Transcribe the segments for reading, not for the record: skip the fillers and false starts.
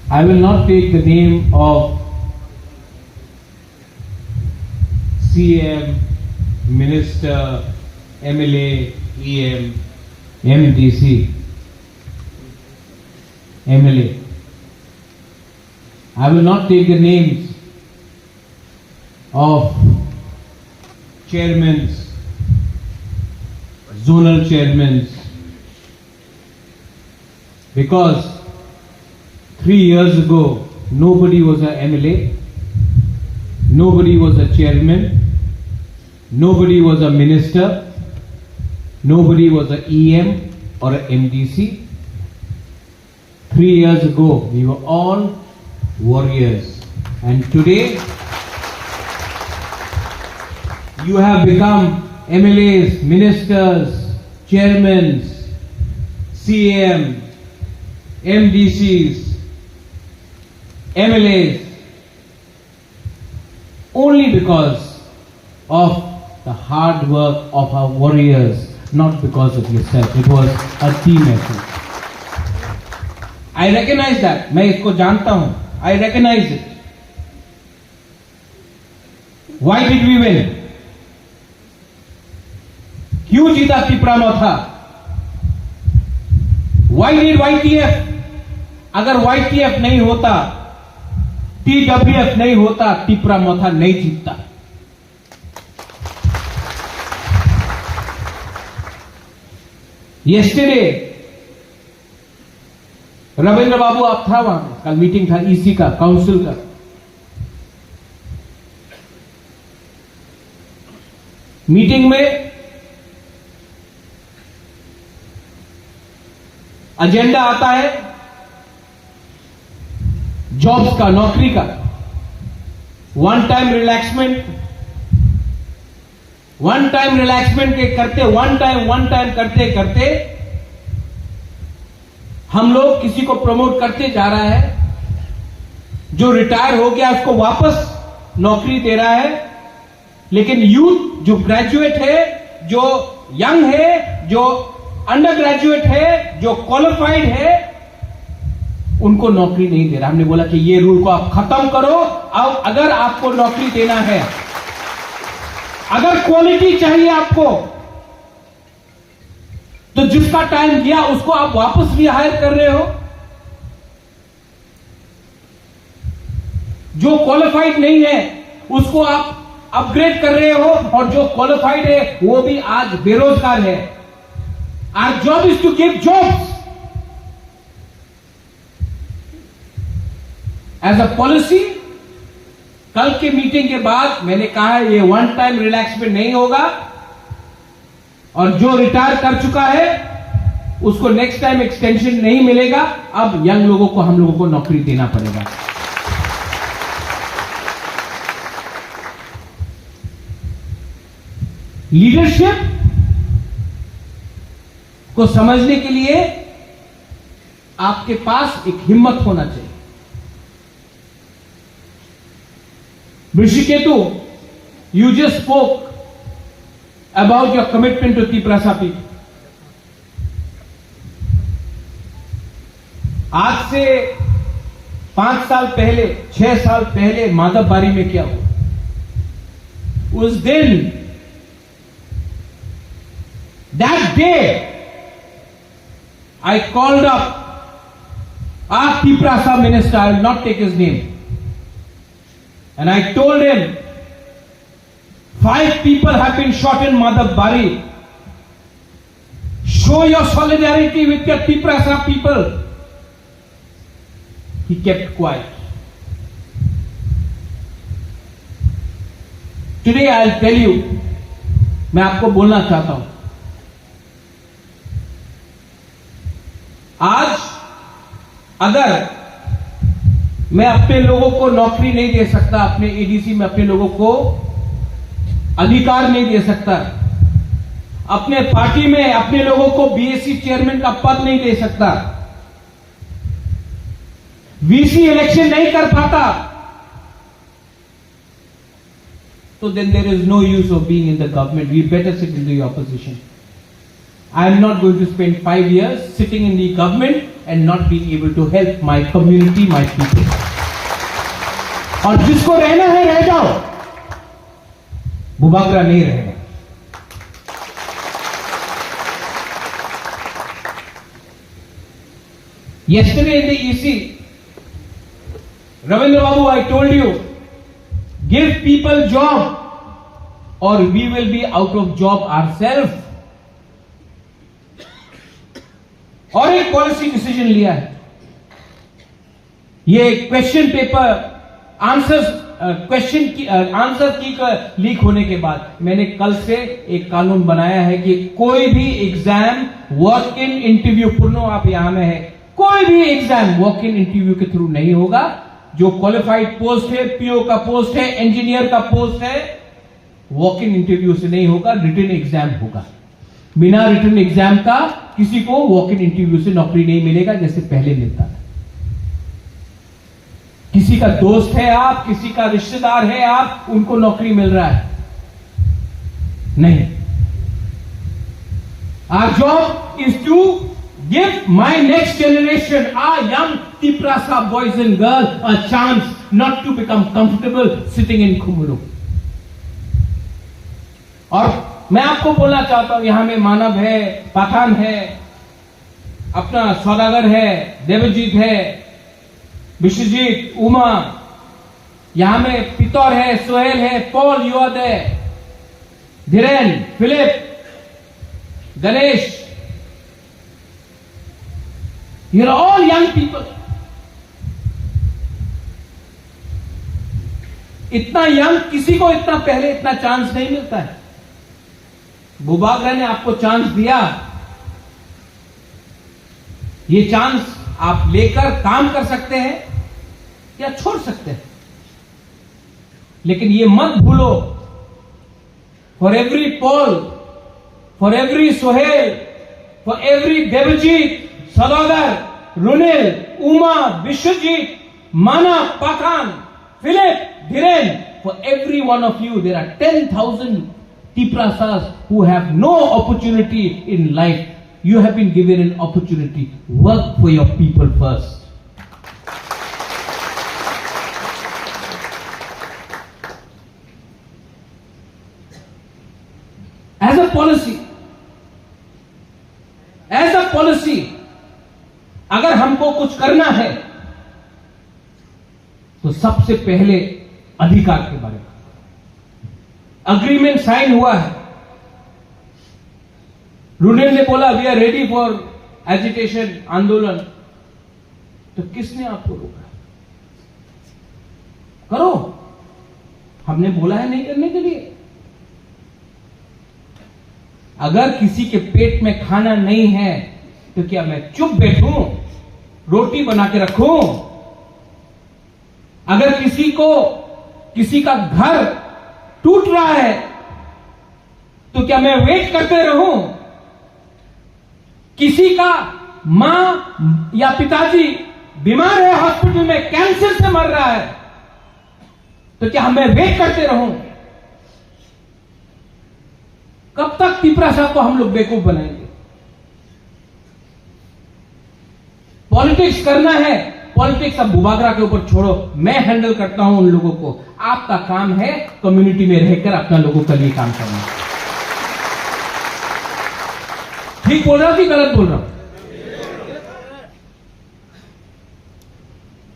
I will not take the name of CM, Minister, MLA, EM, MDC, MLA. I will not take the names of chairmen, zonal chairmen, because 3 years ago nobody was a MLA, nobody was a chairman, nobody was a minister, nobody was a EM or a MDC. 3 years ago we were all warriors, and today you have become MLAs, ministers, chairmen, CM, MDCs, MLAs, only because of the hard work of our warriors, not because of yourself. It was a team effort. I recognize that. मैं इसको जानता हूं. I recognize it. Why did we win? क्यों जीता तिपरामथा? Why did YTF? अगर YTF नहीं होता, TWF नहीं होता, तिपरामथा नहीं जीतता. Yesterday, रविंद्र बाबू आप था वहां, कल मीटिंग था ईसी का, काउंसिल का. मीटिंग में एजेंडा आता है जॉब्स का, नौकरी का, वन टाइम रिलैक्समेंट के करते, वन टाइम करते करते हम लोग किसी को प्रमोट करते जा रहा है. जो रिटायर हो गया उसको वापस नौकरी दे रहा है, लेकिन यूथ जो ग्रेजुएट है, जो यंग है, जो अंडर ग्रेजुएट है, जो क्वालिफाइड है, उनको नौकरी नहीं दे रहा. हमने बोला कि ये रूल को आप खत्म करो. अब अगर आपको नौकरी देना है, अगर क्वालिटी चाहिए आपको, तो जिसका टाइम गया उसको आप वापस भी हायर कर रहे हो. जो क्वालिफाइड नहीं है उसको आप अपग्रेड कर रहे हो, और जो क्वालिफाइड है वो भी आज बेरोजगार है. Our job is to give jobs. As a policy, कल की मीटिंग के बाद मैंने कहा है ये वन टाइम रिलैक्समेंट नहीं होगा, और जो रिटायर कर चुका है उसको नेक्स्ट टाइम एक्सटेंशन नहीं मिलेगा. अब यंग लोगों को, हम लोगों को नौकरी देना पड़ेगा. लीडरशिप को समझने के लिए आपके पास एक हिम्मत होना चाहिए. Brishiketu, you just spoke about your commitment to Tiprasa people. आज से 5 साल पहले, 6 साल पहले माधवबारी में क्या हुआ? उस दिन, that day, I called up our Tiprasa minister, I will not take his name, and I told him, 5 people have been shot in Madhubari. Show your solidarity with your Tiprasa people. He kept quiet. Today I'll tell you, मैं आपको बोलना चाहता हूं, आज अगर मैं अपने लोगों को नौकरी नहीं दे सकता, अपने एडीसी में अपने लोगों को अधिकार नहीं दे सकता, अपने पार्टी में अपने लोगों को बीएससी चेयरमैन का पद नहीं दे सकता, वीसी इलेक्शन नहीं कर पाता, तो then there is no use of being in the government. We better sit in the opposition. I am not going to spend 5 years sitting in the government and not being able to help my community, my people. और जिसको रहना है रह जाओ, बुबागरा नहीं रहेगा. Yesterday in the EC, Ravindra Babu, I told you, give people job or we will be out of job ourselves. और एक पॉलिसी डिसीजन लिया है. ये क्वेश्चन पेपर क्वेश्चन की आंसर की लीक होने के बाद मैंने कल से एक कानून बनाया है कि कोई भी एग्जाम वॉक इन इंटरव्यू, पूर्ण आप यहां में है, कोई भी एग्जाम वॉक इन इंटरव्यू के थ्रू नहीं होगा. जो क्वालिफाइड पोस्ट है, पीओ का पोस्ट है, इंजीनियर का पोस्ट है, वॉक इन इंटरव्यू से नहीं होगा, रिटन एग्जाम होगा. बिना रिटन एग्जाम का किसी को वॉक इन इंटरव्यू से नौकरी नहीं मिलेगा जैसे पहले मिलता था. किसी का दोस्त है आप, किसी का रिश्तेदार है आप, उनको नौकरी मिल रहा है नहीं. Our job is to give my next generation, our young Tiprasa boys and girls, a chance not to become comfortable sitting in Khumulu. और मैं आपको बोलना चाहता हूं, यहां में मानव है, पठान है, अपना सौदागर है, देवजीत है, विश्वजीत, उमा, यहां में पितौर है, सोहेल है, पॉल, युवद है, Dhiren, Philip, Ganesh. You are all young people. इतना यंग किसी को इतना पहले इतना चांस नहीं मिलता है. बुबागरा ने आपको चांस दिया. ये चांस आप लेकर काम कर सकते हैं या छोड़ सकते हैं, लेकिन ये मत भूलो, for every Paul, for every Sohail, for every Debjit, Sadagar, Runil, Uma, Biswajit, Mana, Pathan, Philip, Dhiren, for every one of you there are 10,000 Tiprasas who have no opportunity in life. You have been given an opportunity. Work for your people first. As a policy, अगर हमको कुछ करना है तो सबसे पहले अधिकार के बारे में. अग्रीमेंट साइन हुआ है. रुनेल ने बोला we are ready for agitation, आंदोलन. तो किसने आपको रोका? करो. हमने बोला है नहीं करने के लिए. अगर किसी के पेट में खाना नहीं है तो क्या मैं चुप बैठूं, रोटी बना के रखूं? अगर किसी का घर टूट रहा है तो क्या मैं वेट करते रहूं? किसी का मां या पिताजी बीमार है, हॉस्पिटल में कैंसर से मर रहा है, तो क्या मैं वेट करते रहूं? कब तक तिपरासा को हम लोग बेवकूफ बनाएंगे? पॉलिटिक्स करना है, पॉलिटिक्स अब बुबागरा के ऊपर छोड़ो, मैं हैंडल करता हूं उन लोगों को. आपका काम है कम्युनिटी में रहकर अपना लोगों का लिए काम करना. ठीक बोल रहा हूं कि गलत बोल रहा हूं?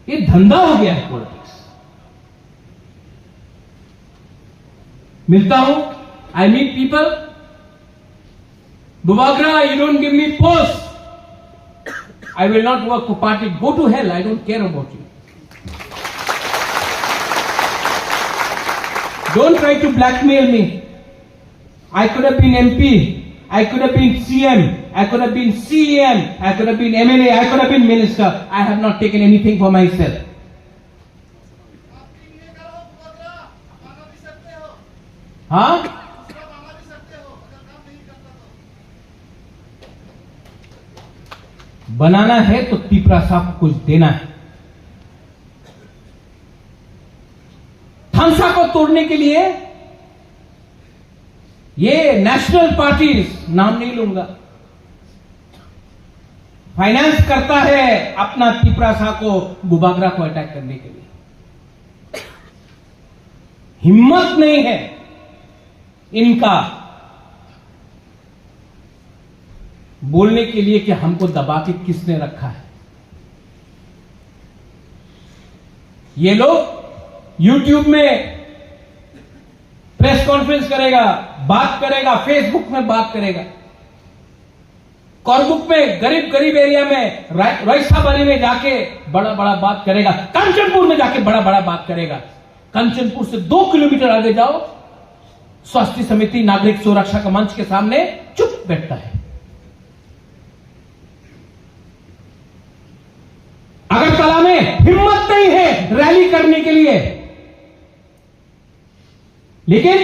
ये धंधा हो गया है पॉलिटिक्स. मिलता हूं, I meet people. Bubagra, you don't give me post, I will not work for party. Go to hell, I don't care about you. Don't try to blackmail me. I could have been MP, I could have been CM, I could have been CEM, I could have been MLA, I could have been minister. I have not taken anything for myself. हाँ? बनाना है तो तिपरासा को कुछ देना है. थांसा को तोड़ने के लिए ये नेशनल पार्टीज, नाम नहीं लूंगा, फाइनेंस करता है अपना तिपरासा को, बुबागरा को अटैक करने के लिए। हिम्मत नहीं है इनका बोलने के लिए कि हमको दबा के किसने रखा है। ये लोग YouTube में प्रेस कॉन्फ्रेंस करेगा, बात करेगा, फेसबुक में बात करेगा, करबुक में गरीब एरिया में रईसाबारी में जाके बड़ा बड़ा बात करेगा, कंचनपुर में जाके बड़ा बड़ा बात करेगा। कंचनपुर से 2 किलोमीटर आगे जाओ, स्वास्थ्य समिति नागरिक सुरक्षा का मंच के सामने चुप बैठता है। अगरतला में हिम्मत नहीं है रैली करने के लिए, लेकिन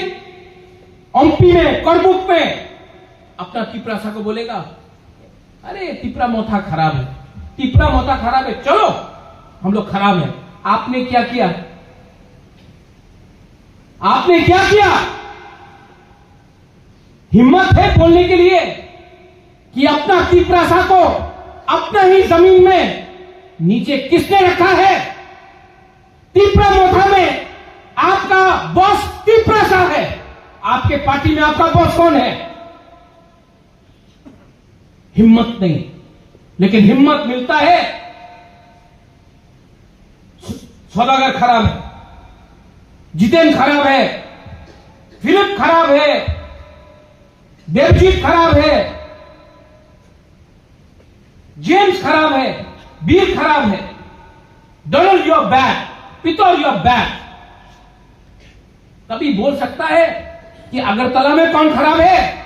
एमपी में करबुक में अपना तिपरासा को बोलेगा, अरे तिपरा मोथा खराब है, तिपरा मोथा खराब है, चलो हम लोग खराब है। आपने क्या किया? आपने क्या किया? हिम्मत है बोलने के लिए कि अपना तिपरासा को अपना ही जमीन में नीचे किसने रखा है? तिपरा मोथा में आपका बॉस तिपरासा है। आपके पार्टी में आपका बॉस कौन है? हिम्मत नहीं, लेकिन हिम्मत मिलता है। सौदागर खराब है, जितेन खराब है, फिलिप खराब है, देवजीत खराब है, जेम्स खराब है, बीर खराब है, Donald you are bad, Peter you are bad. कभी बोल सकता है कि अगरतला में कौन खराब है?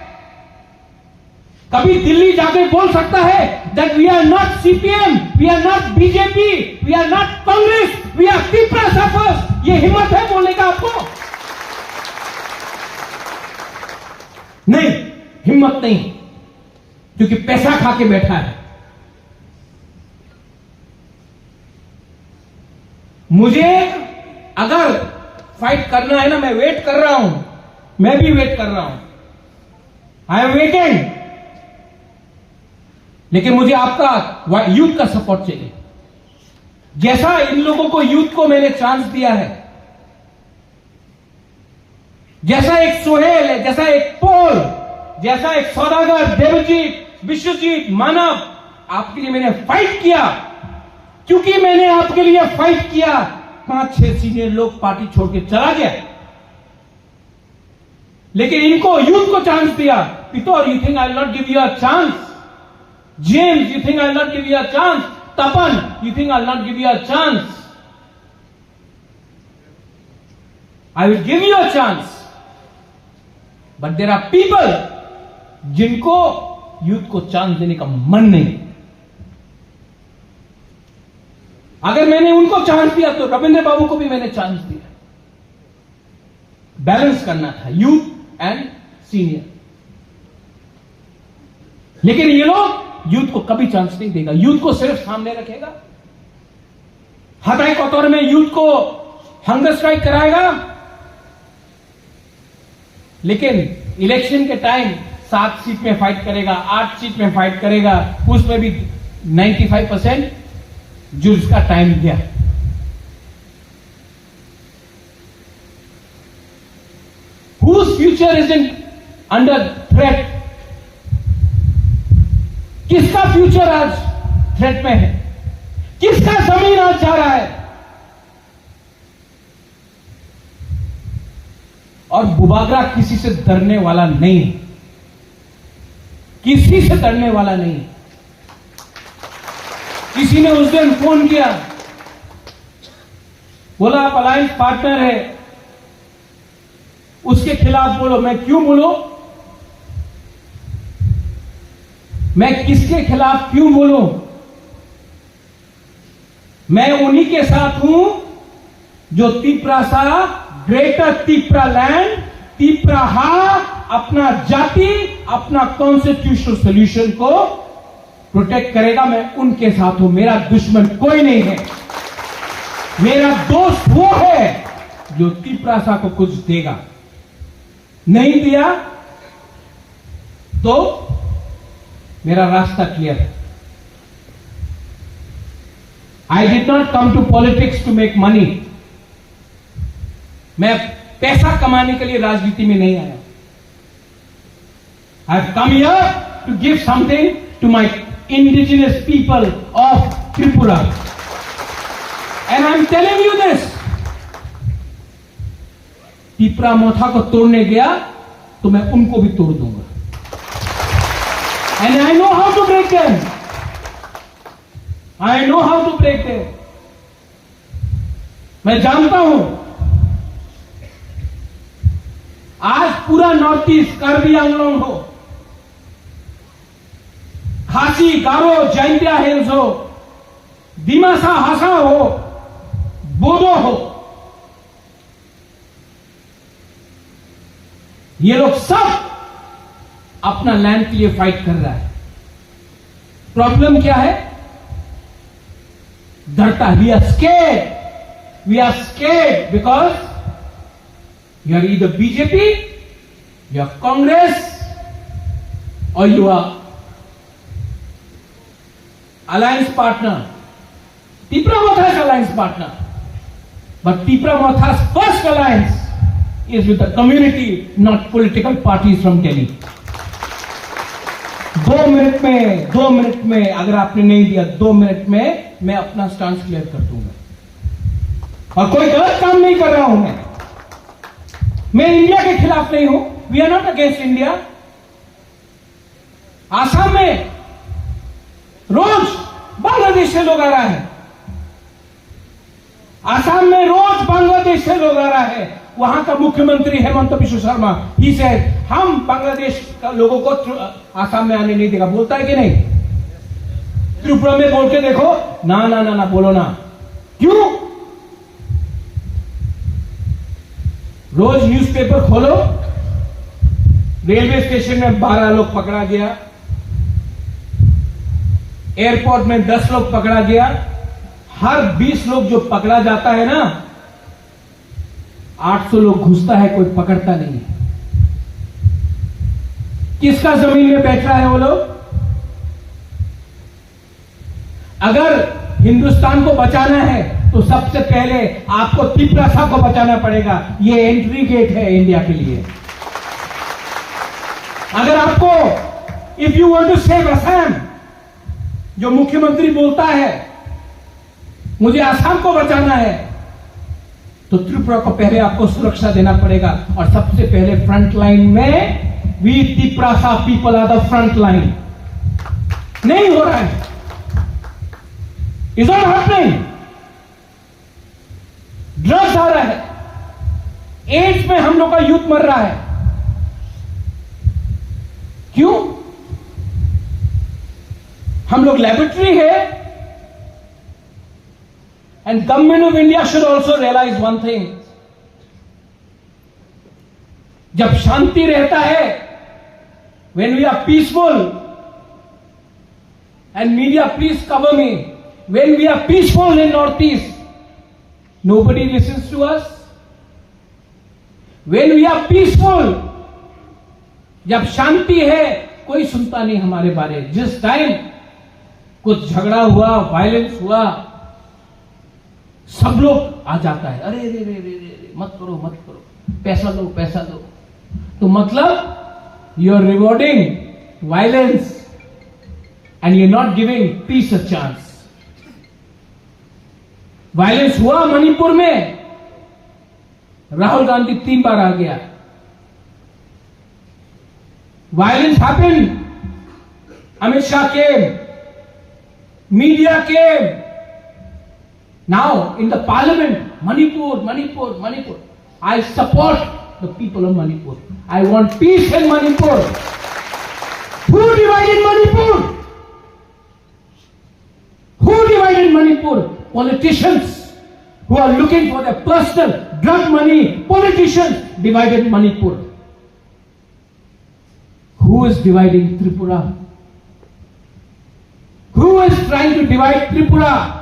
कभी दिल्ली जाके बोल सकता है that we are not CPM, we are not BJP, we are not Congress, we are Tiprasa first। ये हिम्मत है बोलने का आपको? नहीं, हिम्मत नहीं, क्योंकि पैसा खा के बैठा है। मुझे अगर फाइट करना है ना, मैं वेट कर रहा हूं, मैं भी वेट कर रहा हूं, आई एम वेटिंग, लेकिन मुझे आपका यूथ का सपोर्ट चाहिए। जैसा इन लोगों को यूथ को मैंने चांस दिया है, जैसा एक सोहेल है, जैसा एक पोल, जैसा एक सौदागर, देवजीत, विश्वजीत, मानव, आपके लिए मैंने फाइट किया। क्योंकि मैंने आपके लिए फाइट किया, 5-6 सीनियर लोग पार्टी छोड़ के चला गया, लेकिन इनको यूथ को चांस दिया। Peter, you think I will not give you a chance? James, you think I'll not give you a chance? Tapan, you think I'll not give you a chance? I will give you a chance. But there are people जिनको youth को chance देने का मन नहीं। अगर मैंने उनको chance दिया तो रविंद्र बाबू को भी मैंने चांस दिया। बैलेंस करना था यूथ एंड सीनियर, लेकिन ये लोग यूथ को कभी चांस नहीं देगा। यूथ को सिर्फ सामने रखेगा, हटाई कोतवार में यूथ को हंगर स्ट्राइक कराएगा, लेकिन इलेक्शन के टाइम 7 सीट में फाइट करेगा, 8 सीट में फाइट करेगा, उसमें भी 95% जो उसका टाइम दिया। Whose future isn't under threat? किसका फ्यूचर आज थ्रेट में है? किसका जमीन आज जा रहा है? और बुबागरा किसी से डरने वाला नहीं है, किसी से डरने वाला नहीं है। किसी ने उस दिन फोन किया, बोला आप अलायंस पार्टनर है, उसके खिलाफ बोलो। मैं क्यों बोलूं? मैं किसके खिलाफ क्यों बोलूं? मैं उन्हीं के साथ हूं जो तिपरासा, ग्रेटर तिपरा लैंड, तिपराहा, अपना जाति, अपना कॉन्स्टिट्यूशनल सोल्यूशन को प्रोटेक्ट करेगा। मैं उनके साथ हूं। मेरा दुश्मन कोई नहीं है, मेरा दोस्त वो है जो तिपरासा को कुछ देगा। नहीं दिया तो मेरा रास्ता क्लियर है। I did not come to politics to make money. मैं पैसा कमाने के लिए राजनीति में नहीं आया. I have come here to give something to my indigenous people of Tripura. And I am telling you this. Tipra मोथा को तोड़ने गया तो मैं उनको भी तोड़ दूंगा. And I know how to break them. I know how to break them. मैं जानता हूं. आज पूरा नॉर्थ ईस्ट कार्बी आंगलोंग हो, खासी, गारो, जैंतिया हिल्स हो, दिमासा हासा हो, बोडो हो, ये लोग सब अपना लैंड के लिए फाइट कर रहा है. प्रॉब्लम क्या है? डरता. We are scared because you are either BJP, you are Congress, or you are alliance partner. Tipra Motha's alliance partner. But Tipra Motha's first alliance is with the community, not political parties from Delhi. 2 minute में अगर आपने नहीं दिया, 2 minute में मैं अपना stance clear कर दूंगा. और कोई गलत काम नहीं कर रहा हूं मैं इंडिया के खिलाफ नहीं हूं. We are not against India. Assam में रोज बांग्लादेश से लोग आ रहा है. आसाम में रोज बांग्लादेश से लोग आ रहा है. वहां का मुख्यमंत्री हेमंत बिश्व शर्मा ही से हम बांग्लादेश का लोगों को आसाम में आने नहीं देगा. बोलता है कि नहीं? त्रिपुरा में बोल के देखो. ना ना ना ना बोलो ना. क्यों? रोज न्यूज़पेपर खोलो, रेलवे स्टेशन में 12 लोग पकड़ा गया, एयरपोर्ट में 10 लोग पकड़ा गया. हर 20 लोग जो पकड़ा जाता है ना, 800 लोग घुसता है, कोई पकड़ता नहीं है. किसका जमीन में बैठ रहा है वो लोग? अगर हिंदुस्तान को बचाना है तो सबसे पहले आपको तिपरासा को बचाना पड़ेगा. ये एंट्री गेट है इंडिया के लिए. अगर आपको if you want to save Assam, जो मुख्यमंत्री बोलता है मुझे असम को बचाना है, तो त्रिपुरा को पहले आपको सुरक्षा देना पड़ेगा. और सबसे पहले फ्रंट लाइन में we Tiprasa people are the front line. नहीं हो रहा है. Is not happening. ड्रग्स आ रहा है, एड्स में हम लोग का यूथ मर रहा है. क्यों? हम लोग लेबोरेटरी है. And government of India should also realise one thing. जब शांति रहता है, when we are peaceful, and media please cover me, when we are peaceful in north east, nobody listens to us. When we are peaceful, जब शांति है, कोई सुनता नहीं हमारे बारे. जिस टाइम कुछ झगड़ा हुआ, वायलेंस हुआ, सब लोग आ जाता है. अरे रे रे रे रे, मत करो मत करो, पैसा दो पैसा दो. तो मतलब you are rewarding violence and you are not giving peace a chance. Violence हुआ मणिपुर में, राहुल गांधी 3 बार आ गया. Violence happened, Amit Shah came, media came. Now in the parliament, Manipur. I support the people of Manipur. I want peace in Manipur. Who divided Manipur? Who divided Manipur? Politicians who are looking for their personal drug money. Politicians divided Manipur. Who is dividing Tripura? Who is trying to divide Tripura?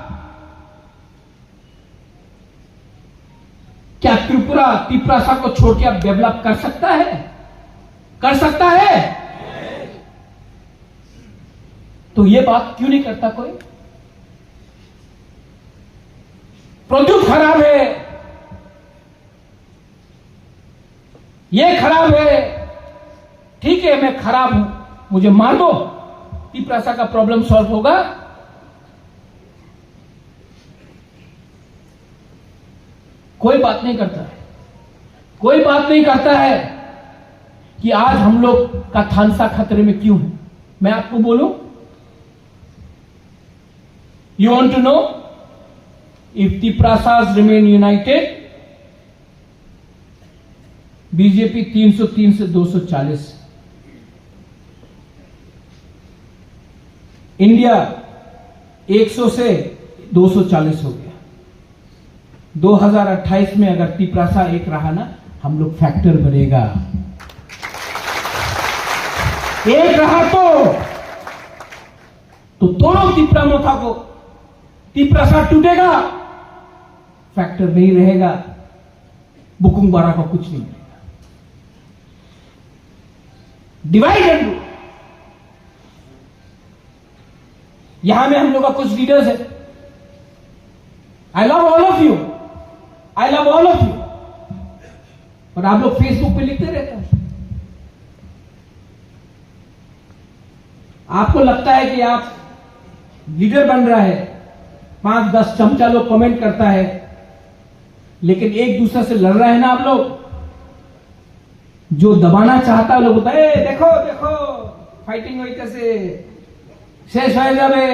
क्या त्रिपुरा तिपरासा को छोड़ के अब develop कर सकता है? कर सकता है? तो ये बात क्यों नहीं करता कोई? प्रद्युत खराब है, ये खराब है, ठीक है मैं खराब हूं, मुझे मार दो, तिपरासा का प्रॉब्लम सॉल्व होगा? कोई बात नहीं करता है, कोई बात नहीं करता है कि आज हम लोग का थानसा खतरे में क्यों है। मैं आपको बोलूं, you want to know, if Tiprasas remain united, BJP 303 से 240, इंडिया 100 से 240 हो गया। 2028 में अगर तिपरासा एक रहा ना, हम लोग फैक्टर बनेगा। एक रहा तो तोड़ो तिपरामोथा को, तिपरासा टूटेगा, फैक्टर नहीं रहेगा, बुकुंग बारा को कुछ नहीं मिलेगा। Divide and rule. यहां में हम लोग का कुछ लीडर्स है, आई love all of you, I love all of you, और आप लोग फेसबुक पे लिखते रहते हैं। आपको लगता है कि आप लीडर बन रहा है, 5-10 चमचा लोग कमेंट करता है, लेकिन एक दूसरे से लड़ रहा है ना आप लोग। जो दबाना चाहता है लोग बोलता है देखो देखो फाइटिंग हुई कैसे शेष हो जावे।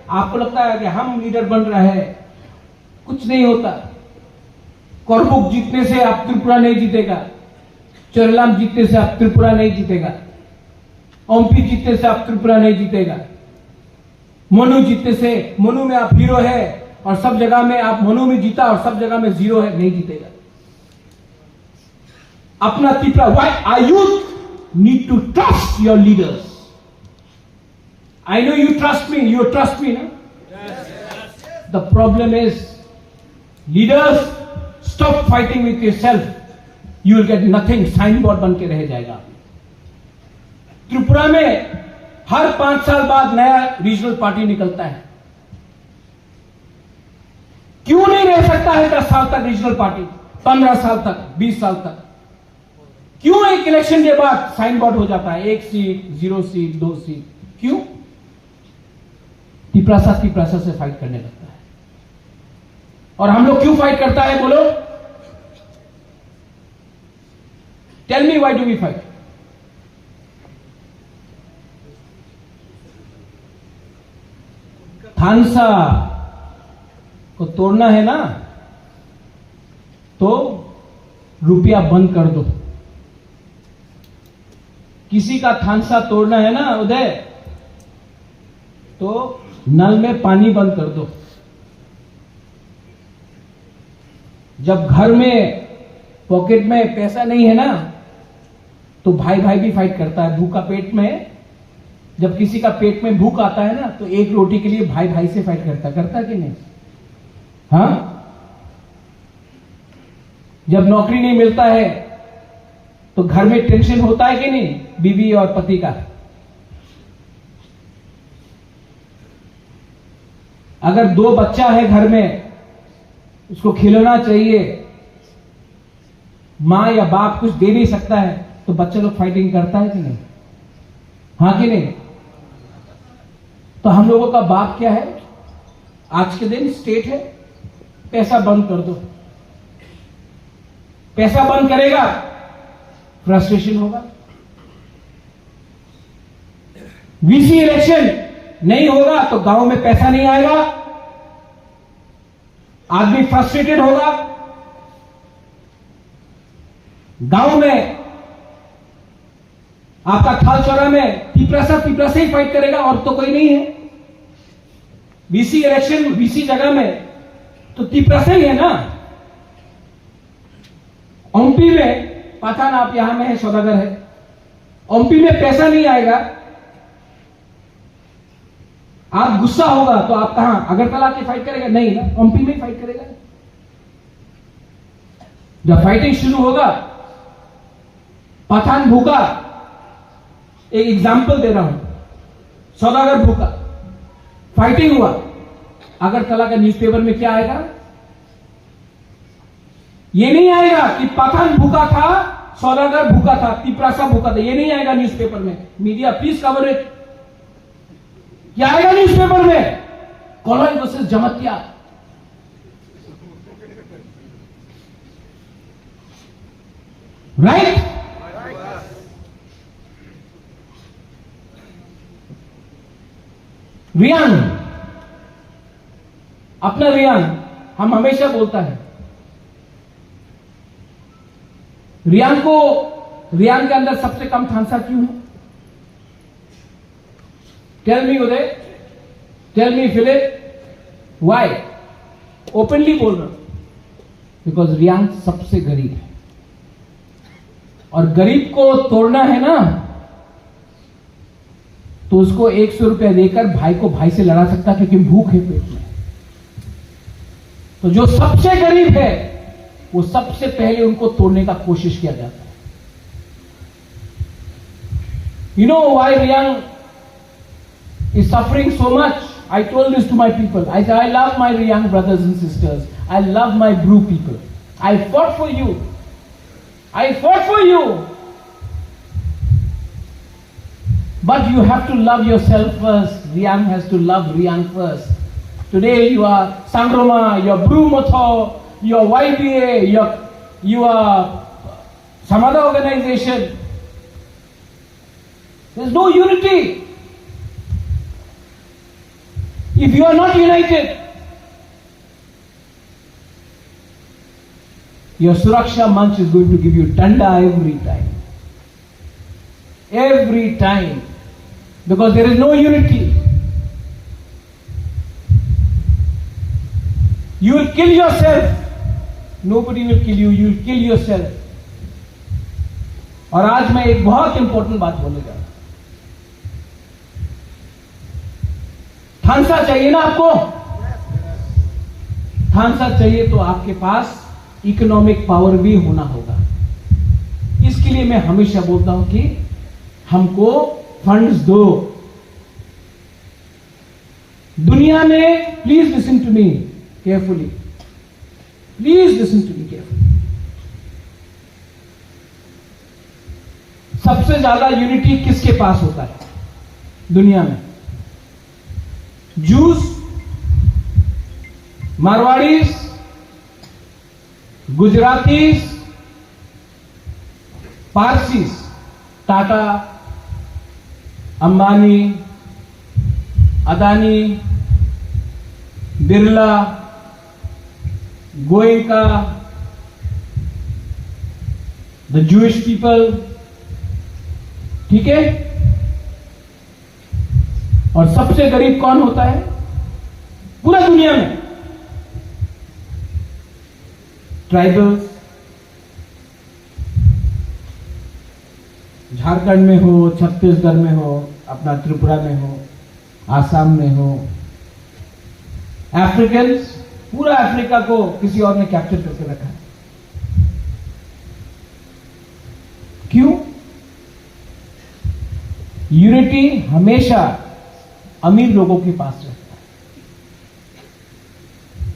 आपको लगता है कि हम लीडर बन रहा है, कुछ नहीं होता। करबुक जीतने से आप त्रिपुरा नहीं जीतेगा, चोरलाम जीतने से आप त्रिपुरा नहीं जीतेगा, ओमपी जीतने से आप त्रिपुरा नहीं जीतेगा, मनु जीतने से, मनु में आप हीरो है और सब जगह में आप मनु में जीता और सब जगह में जीरो है, नहीं जीतेगा। अपना Tripura, why are youth need to trust your leaders. I know you trust me, you trust me ना। The problem is leaders, stop fighting with yourself, you will get nothing. Sign board बन के रह जाएगा। त्रिपुरा में हर 5 साल बाद नया रीजनल पार्टी निकलता है। क्यों नहीं रह सकता है 10 साल तक रीजनल पार्टी, 15 साल तक, 20 साल तक? क्यों एक इलेक्शन के बाद साइन बोर्ड हो जाता है, 1 सीट, 0 सीट, 2 सीट? क्यों? तिपरासा से फाइट करने लगता है। और हम लोग क्यों फाइट करता है बोलो? Tell me, why do we fight? थानसा को तोड़ना है ना, तो रुपया बंद कर दो। किसी का थानसा तोड़ना है ना उदय, तो नल में पानी बंद कर दो। जब घर में पॉकेट में पैसा नहीं है ना, तो भाई भाई भी फाइट करता है। भूखा पेट में, जब किसी का पेट में भूख आता है ना, तो एक रोटी के लिए भाई भाई से फाइट करता कि नहीं? हाँ, जब नौकरी नहीं मिलता है तो घर में टेंशन होता है कि नहीं, बीवी और पति का? अगर 2 बच्चा है घर में, उसको खिलौना चाहिए, मां या बाप कुछ दे नहीं सकता है, तो बच्चा लोग फाइटिंग करता है कि नहीं? हाँ कि नहीं? तो हम लोगों का बाप क्या है आज के दिन? स्टेट है। पैसा बंद कर दो। पैसा बंद करेगा, फ्रस्ट्रेशन होगा। वीसी इलेक्शन नहीं होगा तो गांव में पैसा नहीं आएगा, आदमी फ्रस्ट्रेटेड होगा। गांव में आपका थाल चौरा में तिपरासा ही फाइट करेगा और तो कोई नहीं है। वीसी इलेक्शन, वीसी जगह में तो तिपरासा ही है ना। ओमपी में पठान, आप यहां में है, सौदागर है, ओमपी में पैसा नहीं आएगा, आप गुस्सा होगा तो आप कहां, अगरतला की फाइट करेगा? नहीं ना, ओमपी में फाइट करेगा। जब फाइटिंग शुरू होगा, पठान भूखा, एक एग्जाम्पल दे रहा हूं, सौदागर भूखा, फाइटिंग हुआ, अगरतला का न्यूज़पेपर में क्या आएगा? ये नहीं आएगा कि पठान भूखा था, सौदागर भूखा था, तिपरासा भूखा था, ये नहीं आएगा न्यूज़पेपर में। Media please cover it. क्या आएगा न्यूज़पेपर में? Colony versus जमतिया। राइट? रियान, अपना रियान हम हमेशा बोलता है, रियान के अंदर सबसे कम थानसा क्यों है? Tell me Uday, tell me Philip, why? Openly बोल रहा हूं, बिकॉज रियान सबसे गरीब है, और गरीब को तोड़ना है ना, तो उसको 100 रुपया देकर भाई को भाई से लड़ा सकता, क्योंकि भूख है पेट में। तो जो सबसे गरीब है वो सबसे पहले उनको तोड़ने का कोशिश किया जाता है। You know why Reang is suffering so much? I told this to my people. I said, I love my Riyang brothers and sisters. I love my Bru people. I fought for you. I fought for you. But you have to love yourself first. Riyang has to love Riyang first. Today you are Sangroma, you are Bru Motho, you are YBA, you are some other organization. There's no unity. If you are not united, your Suraksha Manch is going to give you danda every time. Every time. Because there is no unity. You will kill yourself. Nobody will kill you. You will kill yourself. और आज मैं एक बहुत important बात बोलने जा रहा हूं। थानसा चाहिए ना आपको? थानसा चाहिए तो आपके पास इकोनॉमिक पावर भी होना होगा। इसके लिए मैं हमेशा बोलता हूं कि हमको फंड्स दो। दुनिया में, please listen to me carefully, please listen to me carefully, सबसे ज्यादा यूनिटी किसके पास होता है दुनिया में? Jews, Marwaris, Gujaratis, Parsis, Tata, Ambani, Adani, Birla, Goenka, the Jewish people, ठीक है? और सबसे गरीब कौन होता है पूरा दुनिया में? ट्राइबल्स, झारखंड में हो, छत्तीसगढ़ में हो, अपना त्रिपुरा में हो, आसाम में हो, अफ्रीकन्स, पूरा अफ्रीका को किसी और ने कैप्चर करके रखा है। क्यों? यूनिटी हमेशा अमीर लोगों के पास रहता है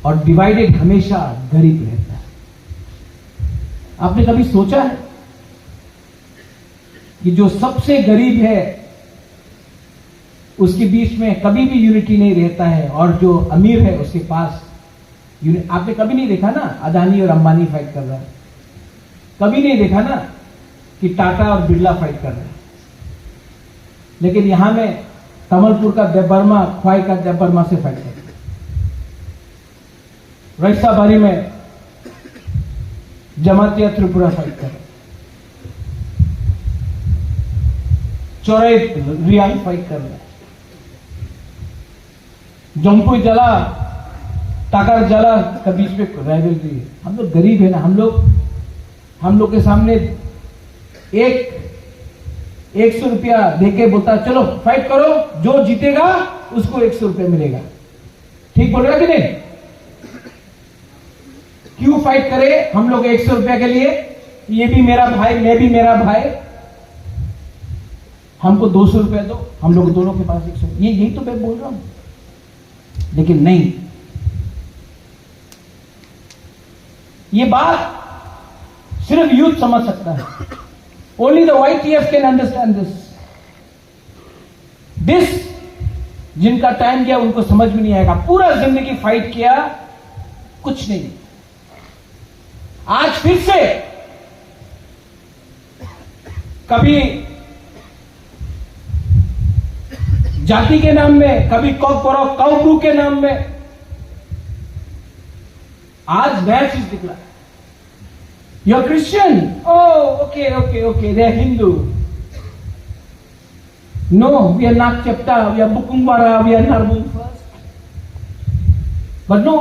और डिवाइडेड हमेशा गरीब रहता है। आपने कभी सोचा है कि जो सबसे गरीब है उसके बीच में कभी भी यूनिटी नहीं रहता है, और जो अमीर है उसके पास आपने कभी नहीं देखा ना अदानी और अंबानी फाइट कर रहा है? कभी नहीं देखा ना कि टाटा और बिरला फाइट कर रहे हैं? लेकिन यहां में कमलपुर का देबबर्मा, ख्वाई का देबबर्मा से फाइट कर, रईसाबारी में जमातिया त्रिपुरा फाइट कर, चौराई रियांग फाइट कर रहे हैं, जमपुई जला, टाकर जला के बीच में राइवलरी है। हम लोग गरीब है ना, हम लोग के सामने 100 रुपया देके बोलता चलो फाइट करो, जो जीतेगा उसको 100 रुपया मिलेगा। ठीक बोल रहा कि नहीं? क्यों फाइट करे हम लोग 100 रुपया के लिए? ये भी मेरा भाई, मैं भी मेरा भाई, हमको 200 रुपया दो, हम लोग दोनों के पास 100। यही तो मैं बोल रहा हूं। लेकिन नहीं, ये बात सिर्फ यूथ समझ सकता है. Only the YTF can understand this. जिनका टाइम गया उनको समझ में नहीं आएगा. पूरा जिंदगी फाइट किया, कुछ नहीं. आज फिर से कभी जाति के नाम में, कभी कौब्रू के नाम में, आज नया चीज दिख रहा है. You are Christian, okay okay okay, they are Hindu. No, we are not चेप्टा, वी आर बुकुंबारा, वी आर नरबुम first. But no,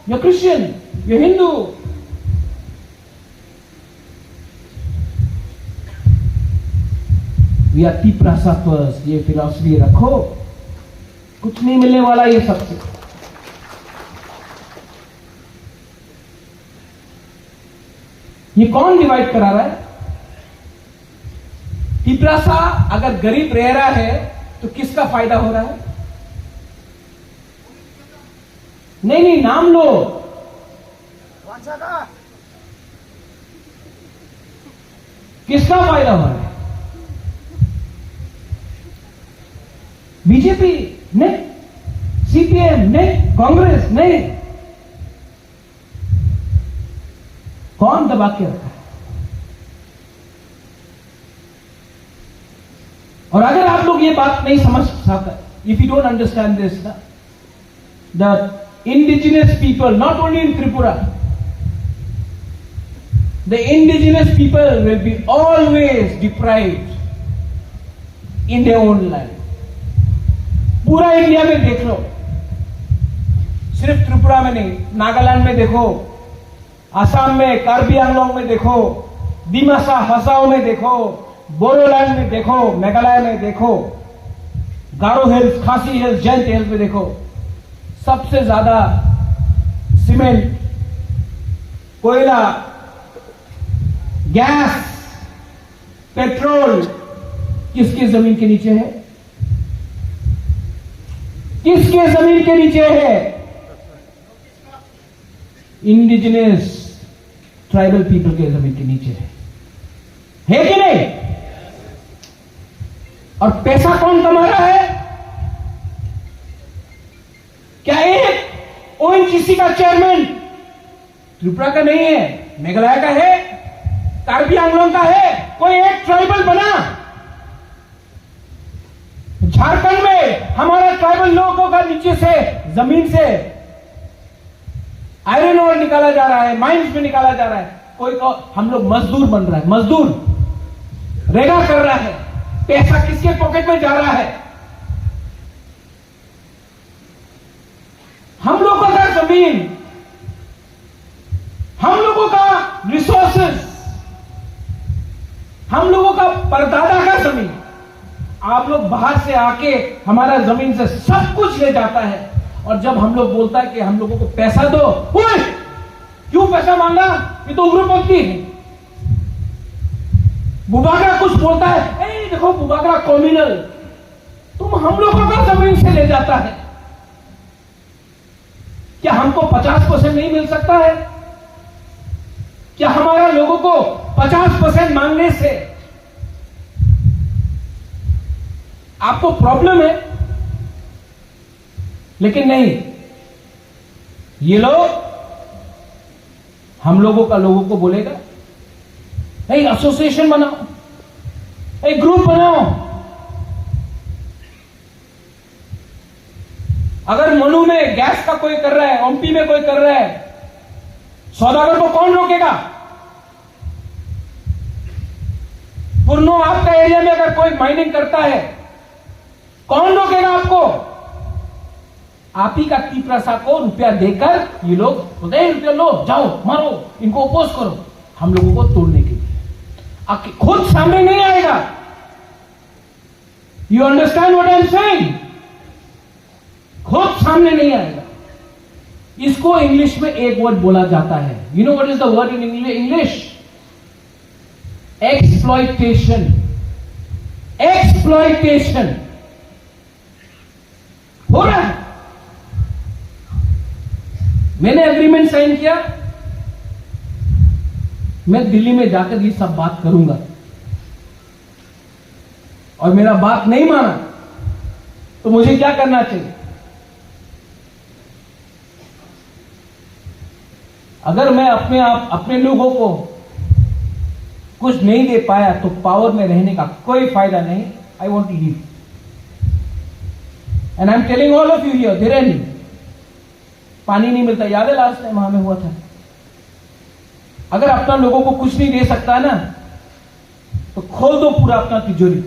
you are Christian, you are Hindu. We are Tiprasa first. ये फिलॉसफी रखो, कुछ नहीं मिलने वाला ये सबसे. ये कौन डिवाइड करा रहा है? तिपरासा अगर गरीब रह रहा है तो किसका फायदा हो रहा है? नहीं नहीं, नाम लो. किसका फायदा हो रहा है? बीजेपी नहीं, सीपीएम नहीं, कांग्रेस नहीं. कौन दबा के रखा है? और अगर आप लोग ये बात नहीं समझ सकते, if you don't understand this, the indigenous people, not only in Tripura, the indigenous people will be always deprived in their own land. पूरा इंडिया में देख लो, सिर्फ त्रिपुरा में नहीं, नागालैंड में देखो, असम में, कार्बी आंगलोंग में देखो, दिमासा हसाओ में देखो, बोडोलैंड में देखो, मेघालय में देखो, गारो हिल्स, खासी हिल्स, जैंत हिल्स में देखो, सबसे ज्यादा सीमेंट, कोयला, गैस, पेट्रोल किसके जमीन के नीचे है? किसके जमीन के नीचे है? इंडिजिनस ट्राइबल पीपल के जमीन के नीचे है कि नहीं? और पैसा कौन कमा रहा है? क्या एक ओएनजीसी का चेयरमैन त्रिपुरा का नहीं है, मेघालय का है, कार्बी आंगलोंग का है? कोई एक ट्राइबल बना? झारखंड में हमारे ट्राइबल लोगों का नीचे से, जमीन से आयरन ओर निकाला जा रहा है, माइंस में निकाला जा रहा है. कोई को हम लोग मजदूर बन रहा है, मजदूर रेगा कर रहा है. पैसा किसके पॉकेट में जा रहा है? हम लोगों का जमीन, हम लोगों का रिसोर्सेस, हम लोगों का परदादा का जमीन, आप लोग बाहर से आके हमारा जमीन से सब कुछ ले जाता है. और जब हम लोग बोलता है कि हम लोगों को पैसा दो, क्यों पैसा मांगा? ये तो उग्रपंथी है. बुबागरा कुछ बोलता है, ए देखो बुबागरा कॉम्युनल, तुम हम लोगों का जमीन से ले जाता है. क्या हमको 50% नहीं मिल सकता है? क्या हमारा लोगों को 50% मांगने से आपको प्रॉब्लम है? लेकिन नहीं, ये लोग हम लोगों का लोगों को बोलेगा, एक एसोसिएशन बनाओ, एक ग्रुप बनाओ. अगर मनु में गैस का कोई कर रहा है, ओमपी में कोई कर रहा है, सौदागर को कौन रोकेगा? पुरनो आपका एरिया में अगर कोई माइनिंग करता है, कौन रोकेगा आपको? आप ही का तिपरासा को रुपया देकर ये लोग बोलते हैं, रुपया लो, जाओ मारो, इनको अपोज करो, हम लोगों को तोड़ने के लिए. आपके खुद सामने नहीं आएगा. You understand what I am saying? खुद सामने नहीं आएगा. इसको इंग्लिश में एक वर्ड बोला जाता है. You know what is the word in English? Exploitation. Exploitation हो रहा है. मैंने एग्रीमेंट साइन किया, मैं दिल्ली में जाकर ये सब बात करूंगा और मेरा बात नहीं माना तो मुझे क्या करना चाहिए? अगर मैं अपने लोगों को कुछ नहीं दे पाया तो पावर में रहने का कोई फायदा नहीं. I want to leave and I am telling all of you here, there and पानी नहीं मिलता. याद है लास्ट टाइम वहां में हुआ था. अगर अपना लोगों को कुछ नहीं दे सकता ना तो खोल दो पूरा अपना तिजोरी,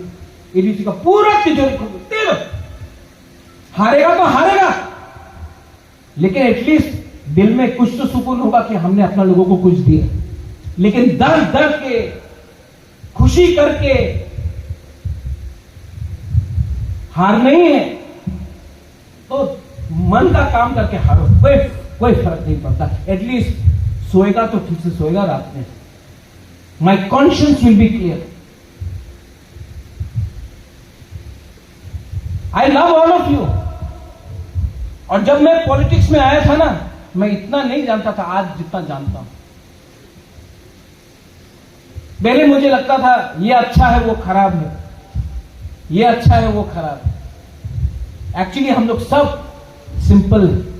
एडीसी का पूरा तिजोरी खोल दे दो. हारेगा तो हारेगा, लेकिन एटलीस्ट दिल में कुछ तो सुकून होगा कि हमने अपना लोगों को कुछ दिया. लेकिन दर्द दर्द के खुशी करके हार नहीं है तो मन का काम करके हारो, कोई फर्क नहीं पड़ता. एटलीस्ट सोएगा तो ठीक से सोएगा रात में. My conscience will be clear. I love all of you. और जब मैं पॉलिटिक्स में आया था ना, मैं इतना नहीं जानता था आज जितना जानता हूं. पहले मुझे लगता था ये अच्छा है वो खराब है, ये अच्छा है वो खराब है. एक्चुअली हम लोग सब सिंपल है.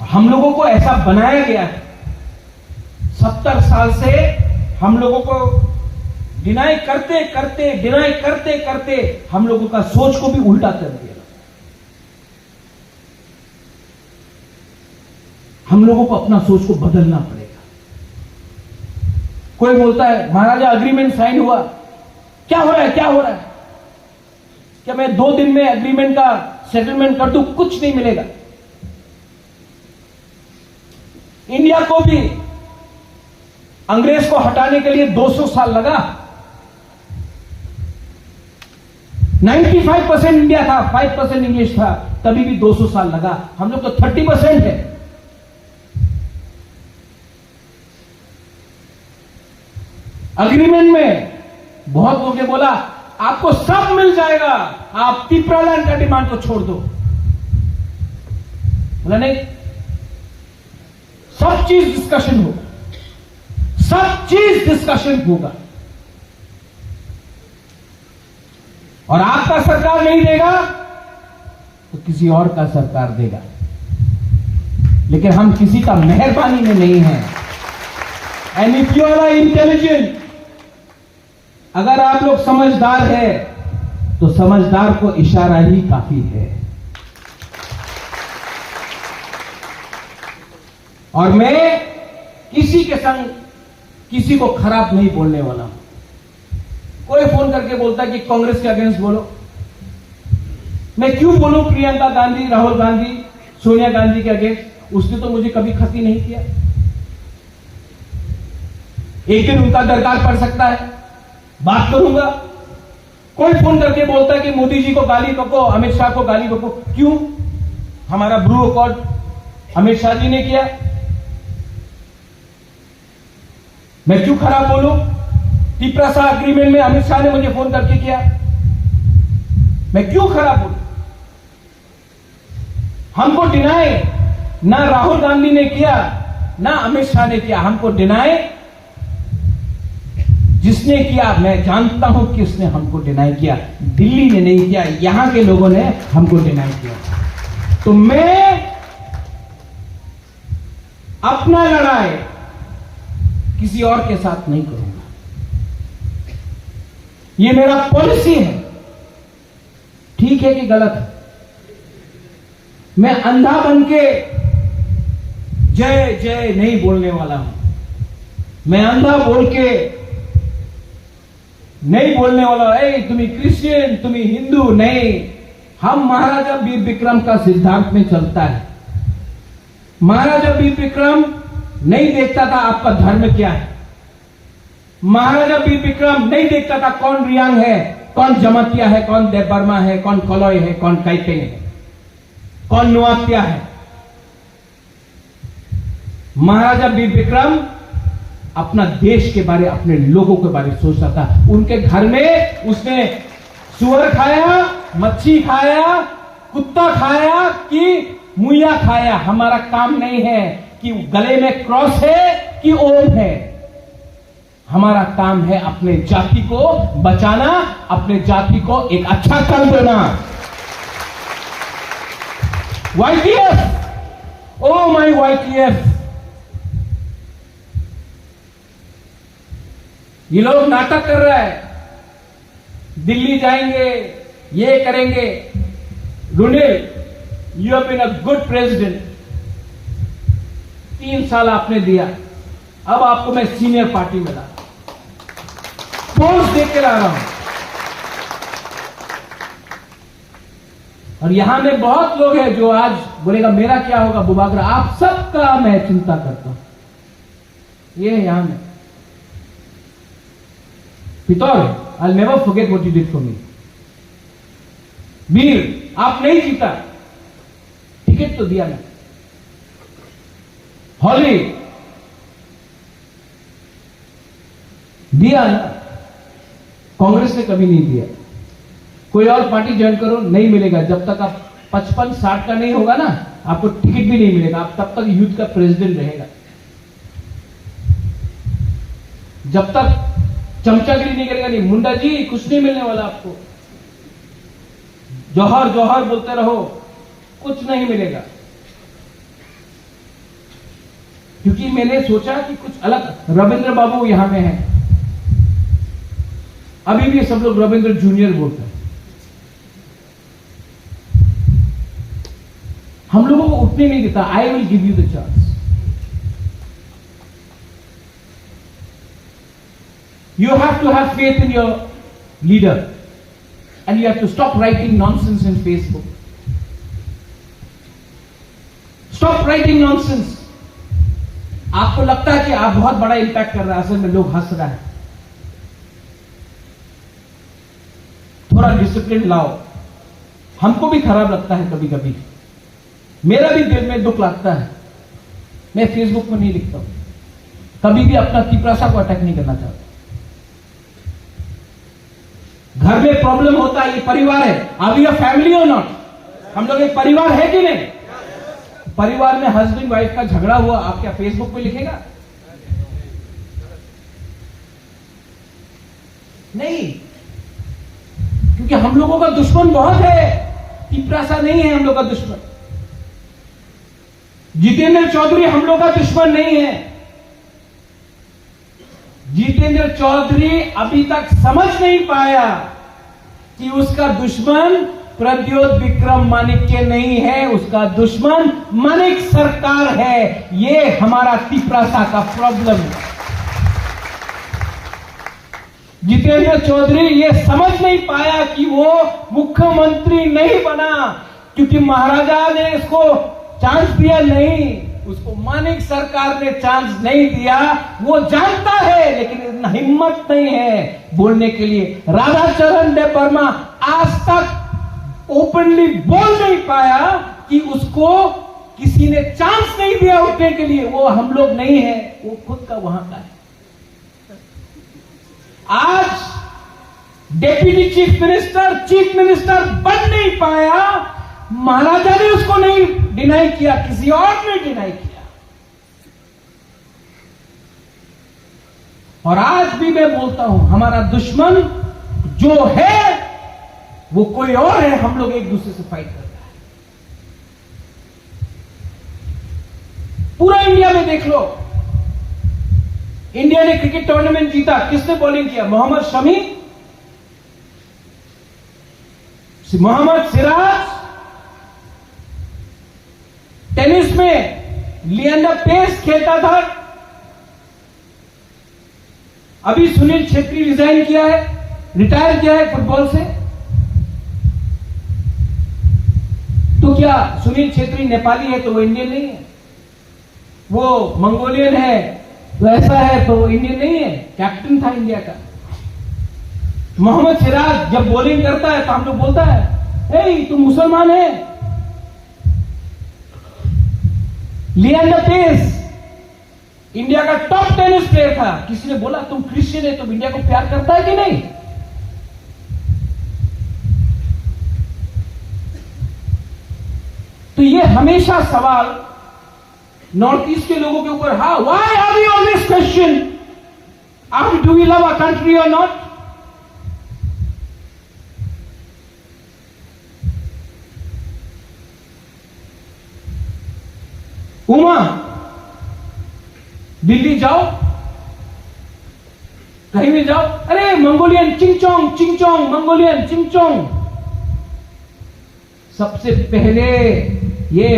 हम लोगों को ऐसा बनाया गया है. 70 साल से हम लोगों को डिनाई करते करते हम लोगों का सोच को भी उल्टा कर दिया. हम लोगों को अपना सोच को बदलना पड़ेगा. कोई बोलता है महाराजा अग्रीमेंट साइन हुआ, क्या हो रहा है, क्या हो रहा है? क्या मैं 2 दिन में एग्रीमेंट का सेटलमेंट कर दूं? कुछ नहीं मिलेगा. इंडिया को भी अंग्रेज को हटाने के लिए 200 साल लगा. 95% इंडिया था, 5% इंग्लिश था, तभी भी 200 साल लगा. हम लोग तो 30% है. अग्रीमेंट में बहुत लोगों ने बोला आपको सब मिल जाएगा, आप पिपरालैंड का डिमांड को छोड़ दो. बोला नहीं, सब चीज डिस्कशन होगा, सब चीज डिस्कशन होगा. और आपका सरकार नहीं देगा तो किसी और का सरकार देगा. लेकिन हम किसी का मेहरबानी में नहीं है. And if you are intelligent, अगर आप लोग समझदार है तो समझदार को इशारा ही काफी है. और मैं किसी के संग किसी को खराब नहीं बोलने वाला हूं. कोई फोन करके बोलता है कि कांग्रेस के अगेंस्ट बोलो, मैं क्यों बोलूं प्रियंका गांधी, राहुल गांधी, सोनिया गांधी के अगेंस्ट? उसने तो मुझे कभी खत ही नहीं किया. एक दिन उनका दरकार पड़ सकता है, बात करूंगा. कोई फोन करके बोलता है कि मोदी जी को गाली बको, अमित शाह को गाली बको. क्यों? हमारा ब्रू अकॉर्ड अमित शाह जी ने किया, मैं क्यों खराब बोलूं? तिपरासा एग्रीमेंट में अमित शाह ने मुझे फोन करके किया, मैं क्यों खराब बोलूं? हमको डिनाई ना राहुल गांधी ने किया ना अमित शाह ने किया. हमको डिनाई जिसने किया, मैं जानता हूं कि उसने हमको डिनाई किया. दिल्ली ने नहीं किया, यहां के लोगों ने हमको डिनाई किया. तो मैं अपना लड़ाई किसी और के साथ नहीं करूंगा. ये मेरा पॉलिसी है. ठीक है कि गलत है? मैं अंधा बन के जय जय नहीं बोलने वाला हूं. मैं अंधा बोल के नहीं बोलने वाला. तुम्हें क्रिश्चियन, तुम्हें हिंदू नहीं. हम महाराजा वीर विक्रम का सिद्धांत में चलता है. महाराजा वीर विक्रम नहीं देखता था आपका धर्म क्या है. महाराजा वीर विक्रम नहीं देखता था कौन रियांग है, कौन जमातिया है, कौन देवबर्मा है, कौन कलॉय है, कौन काइटेंग है, कौन नुआत्या है. महाराजा वीर विक्रम अपना देश के बारे, अपने लोगों के बारे सोचता था. उनके घर में उसने सुअर खाया, मच्छी खाया, कुत्ता खाया कि मुइया खाया. हमारा काम नहीं है कि गले में क्रॉस है कि ओम है। हमारा काम है अपने जाति को बचाना, अपने जाति को एक अच्छा कल देना। YTF, ओ माय YTF, ये लोग नाटक कर रहा है, दिल्ली जाएंगे, ये करेंगे। Runil, you have been a good president, 3 साल आपने दिया, अब आपको मैं सीनियर पार्टी में ला पोस्ट दे के ला रहा हूं। और यहां में बहुत लोग हैं जो आज बोलेगा मेरा क्या होगा बुबागरा, आप सबका मैं चिंता करता हूं। ये है यहां में पितौर, I never forget what you did for me. Veer, आप नहीं जीता, टिकट तो दिया ना। हॉली दिया ना, कांग्रेस ने कभी नहीं दिया। कोई और पार्टी ज्वाइन करो, नहीं मिलेगा। जब तक आप 55-60 का नहीं होगा ना, आपको टिकट भी नहीं मिलेगा। आप तब तक यूथ का प्रेसिडेंट रहेगा। जब तक चमचागिरी नहीं करेगा, नहीं मुंडा जी, कुछ नहीं मिलने वाला आपको। जौहर जौहर बोलते रहो, कुछ नहीं मिलेगा। क्योंकि मैंने सोचा कि कुछ अलग। रविंद्र बाबू यहां में है, अभी भी सब लोग रविंद्र जूनियर बोलते हैं। हम लोगों को उठने नहीं देता। I will give you the chance. You have to have faith in your leader and you have to stop writing nonsense in Facebook. Stop writing nonsense. आपको लगता है कि आप बहुत बड़ा इंपैक्ट कर रहे हैं, असल में लोग हंस रहा है। थोड़ा डिसिप्लिन लाओ। हमको भी खराब लगता है कभी कभी, मेरा भी दिल में दुख लगता है। मैं फेसबुक पर नहीं लिखता हूं, कभी भी अपना तिपरासा को अटैक नहीं करना चाहता। घर में प्रॉब्लम होता है, ये परिवार है। आर वी अ फैमिली और नॉट? हम लोग एक परिवार है कि नहीं? परिवार में हस्बैंड वाइफ का झगड़ा हुआ, आप क्या फेसबुक पे लिखेगा? नहीं, क्योंकि हम लोगों का दुश्मन बहुत है, तिपरासा नहीं है हम लोग का दुश्मन। जितेंद्र चौधरी हम लोग का दुश्मन नहीं है। जितेंद्र चौधरी अभी तक समझ नहीं पाया कि उसका दुश्मन प्रद्योत विक्रम माणिक्य नहीं है, उसका दुश्मन माणिक सरकार है। ये हमारा तिपरासा का प्रॉब्लम है। जितेंद्र चौधरी ये समझ नहीं पाया कि वो मुख्यमंत्री नहीं बना क्योंकि महाराजा ने इसको चांस दिया नहीं, उसको माणिक सरकार ने चांस नहीं दिया। वो जानता है लेकिन हिम्मत नहीं है बोलने के लिए। राधाचरण देव वर्मा आज तक ओपनली बोल नहीं पाया कि उसको किसी ने चांस नहीं दिया उठने के लिए। वो हम लोग नहीं है, वो खुद का वहां का है। आज डेप्यूटी चीफ मिनिस्टर बन नहीं पाया, महाराजा ने उसको नहीं डिनाई किया, किसी और ने डिनाई किया। और आज भी मैं बोलता हूं, हमारा दुश्मन जो है वो कोई और है। हम लोग एक दूसरे से फाइट कर रहे हैं। पूरा इंडिया में देख लो, इंडिया ने क्रिकेट टूर्नामेंट जीता, किसने बॉलिंग किया? मोहम्मद शमी, मोहम्मद सिराज। टेनिस में लिएंडर पेस खेलता था, अभी सुनील छेत्री रिजाइन किया है, रिटायर किया है फुटबॉल से। तो क्या सुनील छेत्री नेपाली है तो वो इंडियन नहीं है? वो मंगोलियन है तो ऐसा है तो वो इंडियन नहीं है? कैप्टन था इंडिया का। मोहम्मद सिराज जब बॉलिंग करता है तो हम लोग बोलता है, ए तू मुसलमान है। लिएंडर पेस इंडिया का टॉप टेनिस प्लेयर था, किसी ने बोला तुम क्रिश्चियन है, तुम इंडिया को प्यार करता है कि नहीं? तो ये हमेशा सवाल नॉर्थ ईस्ट के लोगों के ऊपर, हाँ, why are we always question do we love our country और नॉट? उमा, दिल्ली जाओ, कहीं भी जाओ, अरे मंगोलियन चिंगचोंग, मंगोलियन चिंगचोंग। सबसे पहले ये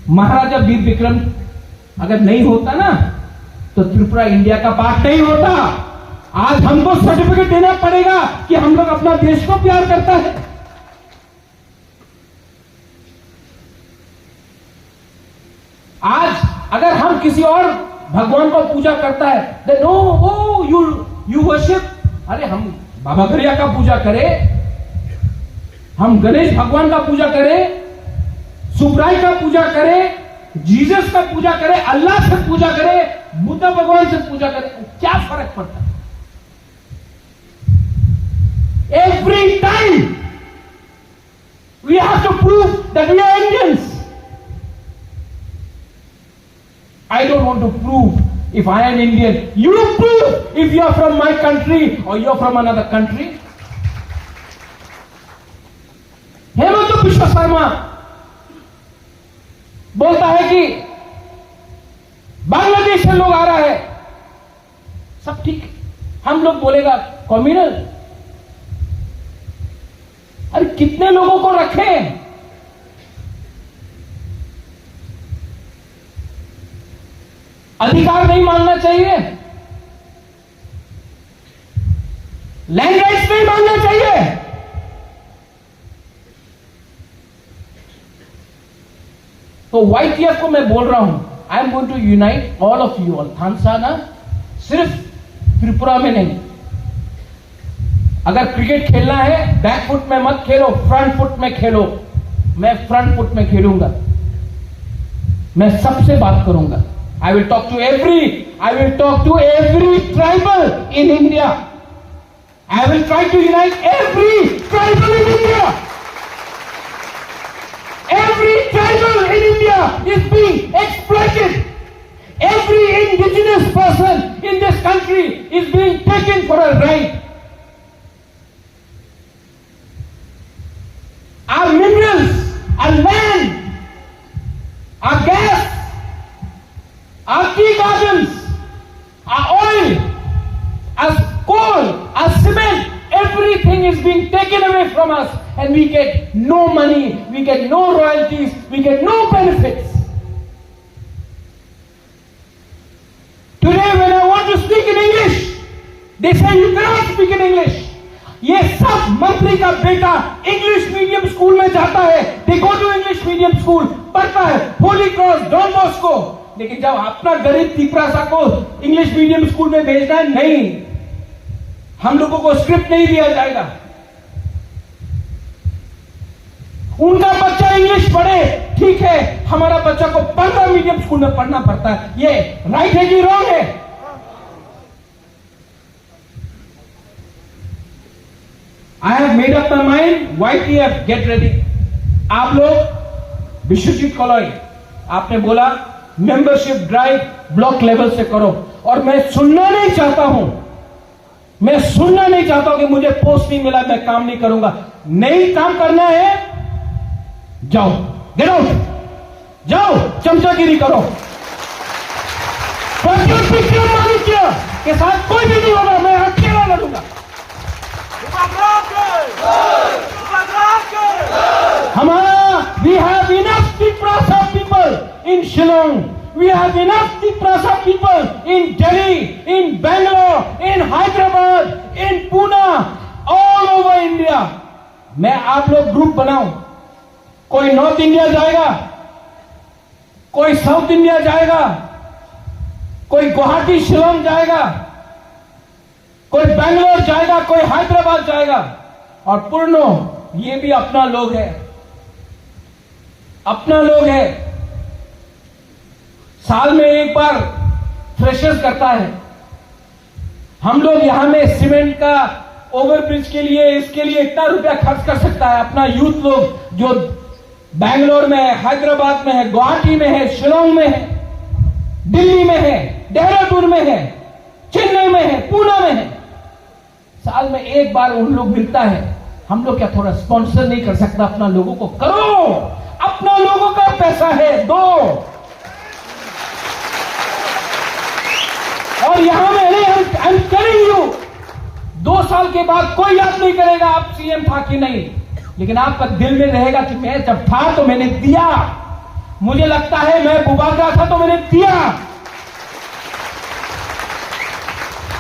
महाराजा वीर विक्रम अगर नहीं होता ना, तो त्रिपुरा इंडिया का पार्ट नहीं होता। आज हमको सर्टिफिकेट देना पड़ेगा कि हम लोग अपना देश को प्यार करता है। आज अगर हम किसी और भगवान को पूजा करता है, देन नो यू वर्शिप, अरे हम बाबा गरिया का पूजा करें, हम गणेश भगवान का पूजा करें, सुब्राई का पूजा करें, जीसस का पूजा करें, अल्लाह से पूजा करें, बुद्ध भगवान से पूजा करें, क्या फर्क पड़ता है? Every time we have to prove that we are Indians. I don't want to prove if I am Indian. You prove if you are from my country or you are from another country. Hemant विश्व शर्मा बोलता है कि बांग्लादेश से लोग आ रहा है, सब ठीक है। हम लोग बोलेगा कम्युनल। अरे कितने लोगों को रखें? अधिकार नहीं मांगना चाहिए, लैंड राइट्स नहीं मांगना चाहिए। तो YTF को मैं बोल रहा हूं, I am going to unite all of you all. थानसाना सिर्फ त्रिपुरा में नहीं, अगर क्रिकेट खेलना है बैक फुट में मत खेलो, फ्रंट फुट में खेलो। मैं फ्रंट फुट में खेलूंगा, मैं सबसे बात करूंगा। I will talk to every tribal in India. I will try to unite every tribal in India. Every tribal in India is being exploited. Every indigenous person in this country is being taken for a ride. Our minerals, our land, our gas, our tea gardens, our oil, our coal, our cement, everything is being taken away from us, and we get no money, we get no royalties, we get no benefits. Today when I want to speak in English, they say you cannot speak in English. ये सब मंत्री का बेटा English medium school में जाता है, they go to English medium school, पढ़ता है होली क्रॉस, डॉन बॉस्को, लेकिन जब अपना गरीब तिपरासा को इंग्लिश मीडियम स्कूल में भेजना है, नहीं, हम लोगों को स्क्रिप्ट नहीं दिया जाएगा। उनका बच्चा इंग्लिश पढ़े, ठीक है, हमारा बच्चा को 15 मीडियम स्कूल में पढ़ना पड़ता है। ये राइट है कि रॉन्ग है? I have made up my mind. YTF get ready. आप लोग विश्वजीत कॉलोई, आपने बोला मेंबरशिप ड्राइव ब्लॉक लेवल से करो, और मैं सुनना नहीं चाहता हूं कि मुझे पोस्ट नहीं मिला, मैं काम नहीं करूंगा। नहीं काम करना है, जाओ, गेट आउट, जाओ, चमचागिरी करो। मानिक्य के साथ कोई भी नहीं होगा, मैं अकेला लड़ूंगा। हमारा we have enough Tiprasa people in Shillong, we have enough Tiprasa people in Delhi, in Bangalore, in Hyderabad, in Pune, all over India. मैं आप लोग ग्रुप बनाऊं, कोई नॉर्थ इंडिया जाएगा, कोई साउथ इंडिया जाएगा, कोई गुवाहाटी शिलोंग जाएगा, कोई बैंगलोर जाएगा, कोई हैदराबाद जाएगा, और पूर्णो ये भी अपना लोग है, अपना लोग है। साल में एक बार फ्रेशर्स करता है। हम लोग यहां में सीमेंट का ओवरब्रिज के लिए, इसके लिए इतना रुपया खर्च कर सकता है। अपना यूथ लोग जो बैंगलोर में है, हैदराबाद में है, गुवाहाटी में है, शिलोंग में है, दिल्ली में है, देहरादून में है, चेन्नई में है, पुणे में है। साल में एक बार उन लोग मिलता है। हम लोग क्या थोड़ा स्पॉन्सर नहीं कर सकता अपना लोगों को? करो, अपना लोगों का पैसा है, दो। और यहां में नहीं, आई एम टेलिंग यू, 2 साल के बाद कोई याद नहीं करेगा आप सीएम था कि नहीं, लेकिन आपका दिल में रहेगा कि मैं जब था तो मैंने दिया। मुझे लगता है मैं बुबागा था तो मैंने दिया।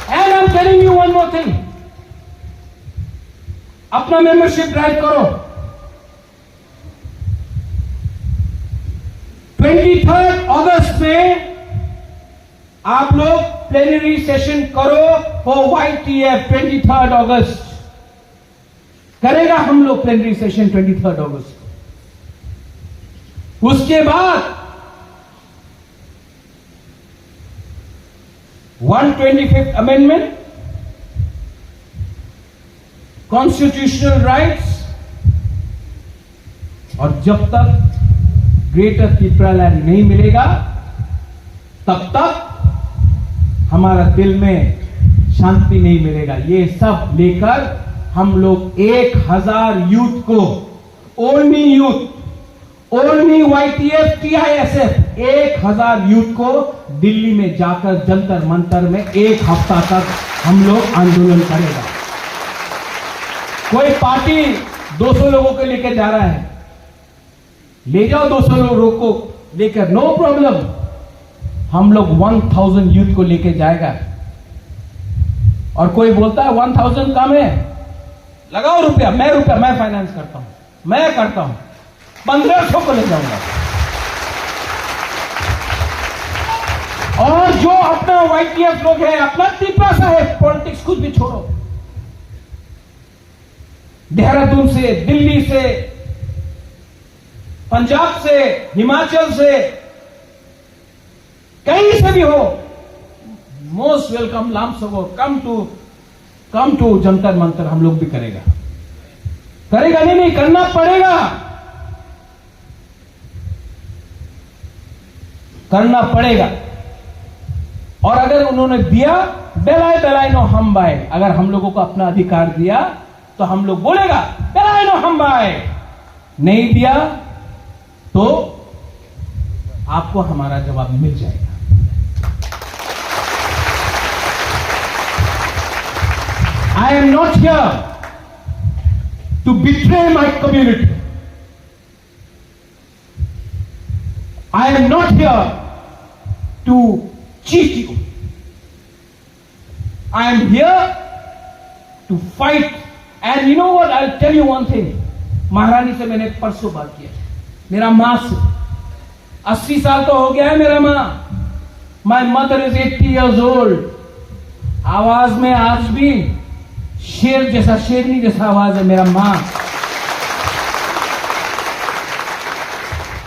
And I am telling you one more thing, अपना मेंबरशिप ड्राइव करो। 23 अगस्त में आप लोग प्लेनरी सेशन करो फॉर YTF। 23 अगस्त करेगा हम लोग प्लेनरी सेशन 23 अगस्त। उसके बाद 125th अमेंडमेंट, कॉन्स्टिट्यूशनल राइट्स, और जब तक ग्रेटर त्रिपुरा लैंड नहीं मिलेगा तब तक हमारा दिल में शांति नहीं मिलेगा। ये सब लेकर हम लोग 1000 यूथ को, only youth, only YTF TISF, 1000 youth को दिल्ली में जाकर जंतर मंतर में 1 हफ्ता तक हम लोग आंदोलन करेगा। कोई पार्टी 200 लोगों को लेकर जा रहा है, ले जाओ 200 लोगों को लेकर, नो प्रॉब्लम। हम लोग 1000 यूथ को लेकर जाएगा। और कोई बोलता है 1000 कम है, लगाओ रुपया मैं फाइनेंस करता हूं, मैं करता हूं, 1500 को ले जाऊंगा। और जो अपना YTF लोग है, अपना त्रिपुरा सा है, पॉलिटिक्स कुछ भी छोड़ो, देहरादून से, दिल्ली से, पंजाब से, हिमाचल से, कहीं से भी हो, मोस्ट वेलकम। लामसगो, कम टू जंतर मंतर। हम लोग भी करेगा नहीं, करना पड़ेगा, करना पड़ेगा। और अगर उन्होंने दिया, बेलाय नो हम बाय, अगर हम लोगों को अपना अधिकार दिया तो हम लोग बोलेगा बेलाय नो हम बाय। नहीं दिया तो आपको हमारा जवाब मिल जाएगा। I am not here to betray my community. I am not here to cheat you. I am here to fight. And you know what? I'll tell you one thing. महारानी से मैंने परसों बात किया, मेरा मां से 80 साल तो हो गया है मेरा मां। My mother is 80 years old. आवाज में आज भी शेर जैसा, शेरनी जैसा आवाज है मेरा मां।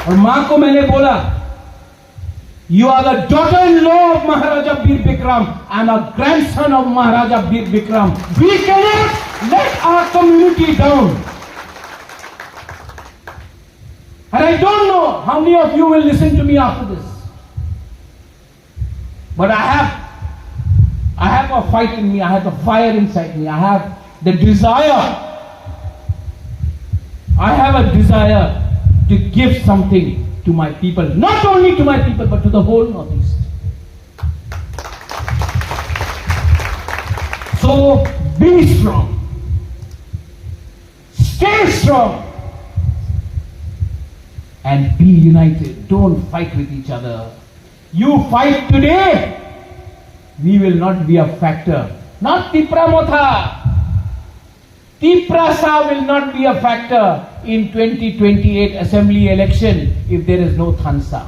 और मां को मैंने बोला, you are the daughter in law of Maharaja Veer Vikram, I am a grandson of Maharaja Veer Vikram. We can not let our community down. And I don't know how many of you will listen to me after this. But I have a fight in me. I have the fire inside me. I have the desire. I have a desire to give something to my people. Not only to my people, but to the whole Northeast. So be strong. Stay strong. And be united. Don't fight with each other. You fight today, we will not be a factor. Not Tripura Motha. Tripura will not be a factor in 2028 assembly election if there is no Thansa.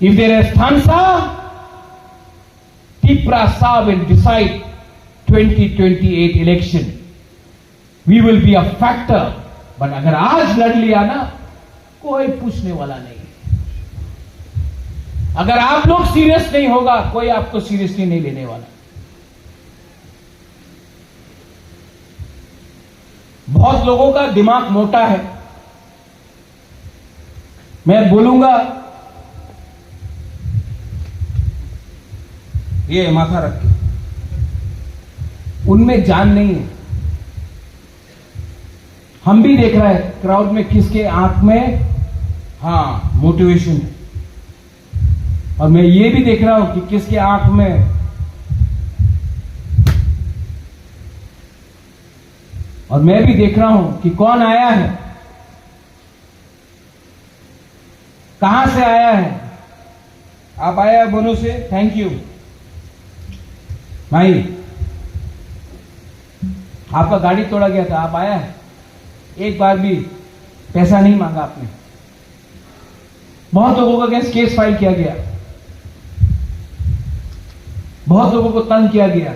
If there is Thansa, Tripura will decide 2028 election. We will be a factor. But अगर आज लड़ लिया ना, कोई पूछने वाला नहीं। अगर आप लोग सीरियस नहीं होगा, कोई आपको सीरियसली नहीं लेने वाला। बहुत लोगों का दिमाग मोटा है। मैं बोलूंगा, ये माथा रख के, उनमें जान नहीं है। हम भी देख रहे हैं क्राउड में किसके आंख में मोटिवेशन है, और मैं ये भी देख रहा हूं कि किसके आंख में और मैं भी देख रहा हूं कि कौन आया है, कहां से आया है। आप आया बोनो से, थैंक यू भाई। आपका गाड़ी तोड़ा गया था, आप आया है, एक बार भी पैसा नहीं मांगा आपने। बहुत लोगों का अगेंस्ट केस फाइल किया गया, बहुत लोगों को तंग किया गया,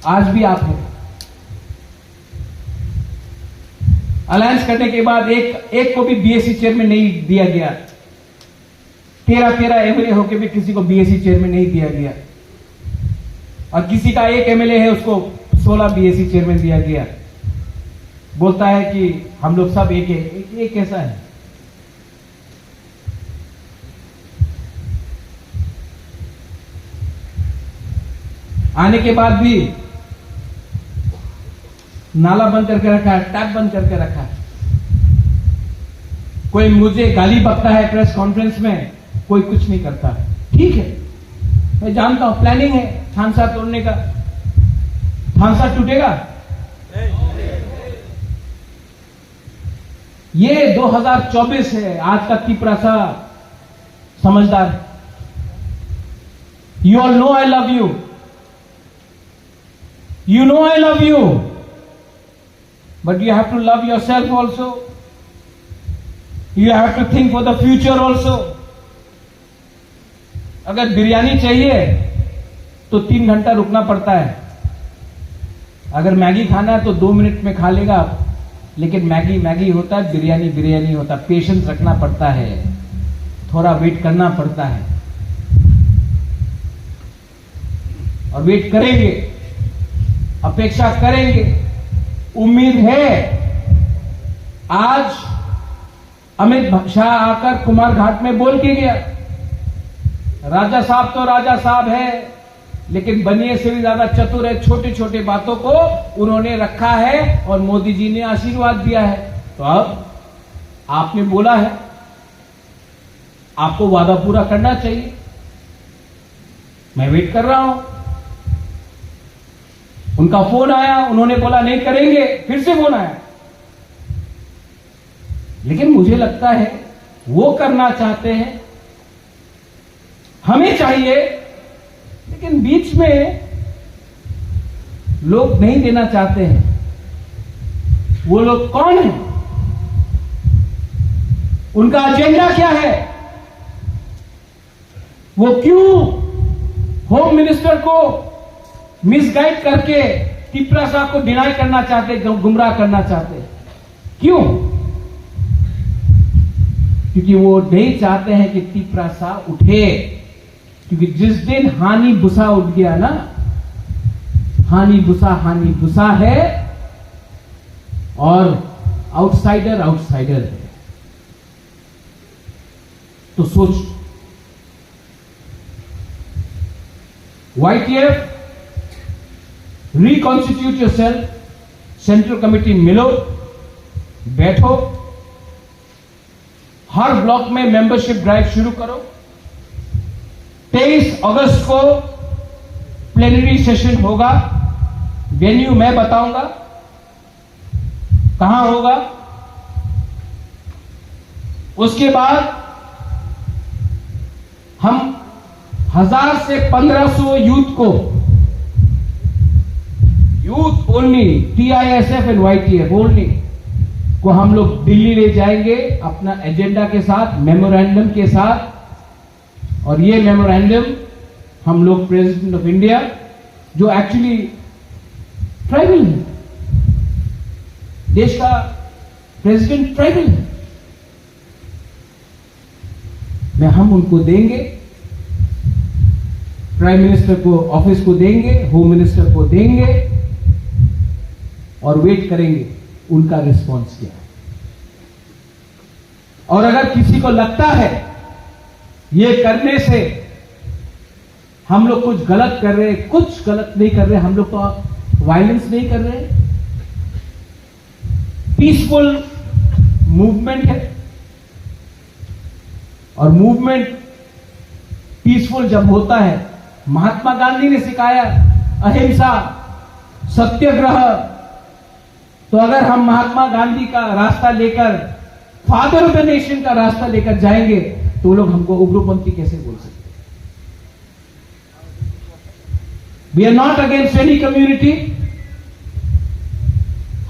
आज भी आप हैं। अलायंस करने के बाद एक को भी बीएससी चेयरमैन नहीं दिया गया। 13 एमएलए होकर भी किसी को बीएससी चेयरमैन नहीं दिया गया, और किसी का एक एमएलए है उसको 16 बीएससी चेयरमैन दिया गया। बोलता है कि हम लोग सब एक है। ये कैसा है? आने के बाद भी नाला बंद करके रखा है, टैप बंद करके रखा है। कोई मुझे गाली बकता है प्रेस कॉन्फ्रेंस में, कोई कुछ नहीं करता है। ठीक है, मैं जानता हूं प्लानिंग है थानसा तोड़ने का। थानसा टूटेगा? ये 2024 है, आज का तिपरासा समझदार। You all know I love you, you know I love you, but you have to love yourself also. You have to think for the future also. अगर बिरयानी चाहिए तो 3 घंटा रुकना पड़ता है। अगर मैगी खाना है तो 2 मिनट में खा लेगा, लेकिन मैगी मैगी होता है, बिरयानी बिरयानी होता है। पेशेंस रखना पड़ता है, थोड़ा वेट करना पड़ता है, और वेट करेंगे, अपेक्षा करेंगे। उम्मीद है आज अमित शाह आकर कुमार घाट में बोल के गया, राजा साहब तो राजा साहब है, लेकिन बनिए से भी ज्यादा चतुर है। छोटे छोटे बातों को उन्होंने रखा है और मोदी जी ने आशीर्वाद दिया है। तो अब आपने बोला है, आपको वादा पूरा करना चाहिए। मैं वेट कर रहा हूं। उनका फोन आया, उन्होंने बोला नहीं करेंगे, फिर से फोन आया। लेकिन मुझे लगता है वो करना चाहते हैं, हमें चाहिए, लेकिन बीच में लोग नहीं देना चाहते हैं। वो लोग कौन हैं? उनका एजेंडा क्या है? वो क्यों होम मिनिस्टर को मिसगाइड करके तिपरासा को डिनाई करना चाहते, गुमराह करना चाहते? क्यों? क्योंकि वो नहीं चाहते हैं कि तिपरासा उठे। क्योंकि जिस दिन हानि भूसा उठ गया ना, हानि भूसा है, और आउटसाइडर आउटसाइडर है। तो सोच, YTF reconstitute yourself, central committee मिलो, बैठो, हर ब्लॉक में मेंबरशिप ड्राइव शुरू करो। 23 अगस्त को प्लेनरी सेशन होगा, वेन्यू मैं बताऊंगा कहां होगा। उसके बाद हम 1000 से 1500 youth only, TISF and YTF only को हम लोग दिल्ली ले जाएंगे अपना एजेंडा के साथ, मेमोरेंडम के साथ। और ये मेमोरेंडम हम लोग प्रेसिडेंट ऑफ इंडिया, जो एक्चुअली ट्राइबल है, देश का प्रेसिडेंट ट्राइबल है, हम उनको देंगे, प्राइम मिनिस्टर को ऑफिस को देंगे, होम मिनिस्टर को देंगे, और वेट करेंगे उनका रिस्पॉन्स क्या है। और अगर किसी को लगता है ये करने से हम लोग कुछ गलत कर रहे, कुछ गलत नहीं कर रहे, हम लोग तो वायलेंस नहीं कर रहे, पीसफुल मूवमेंट है। और मूवमेंट पीसफुल जब होता है, महात्मा गांधी ने सिखाया अहिंसा, सत्याग्रह, तो अगर हम महात्मा गांधी का रास्ता लेकर, फादर ऑफ द नेशन का रास्ता लेकर जाएंगे तो लोग हमको उग्रपंथी कैसे बोल सकते। We are not against any community,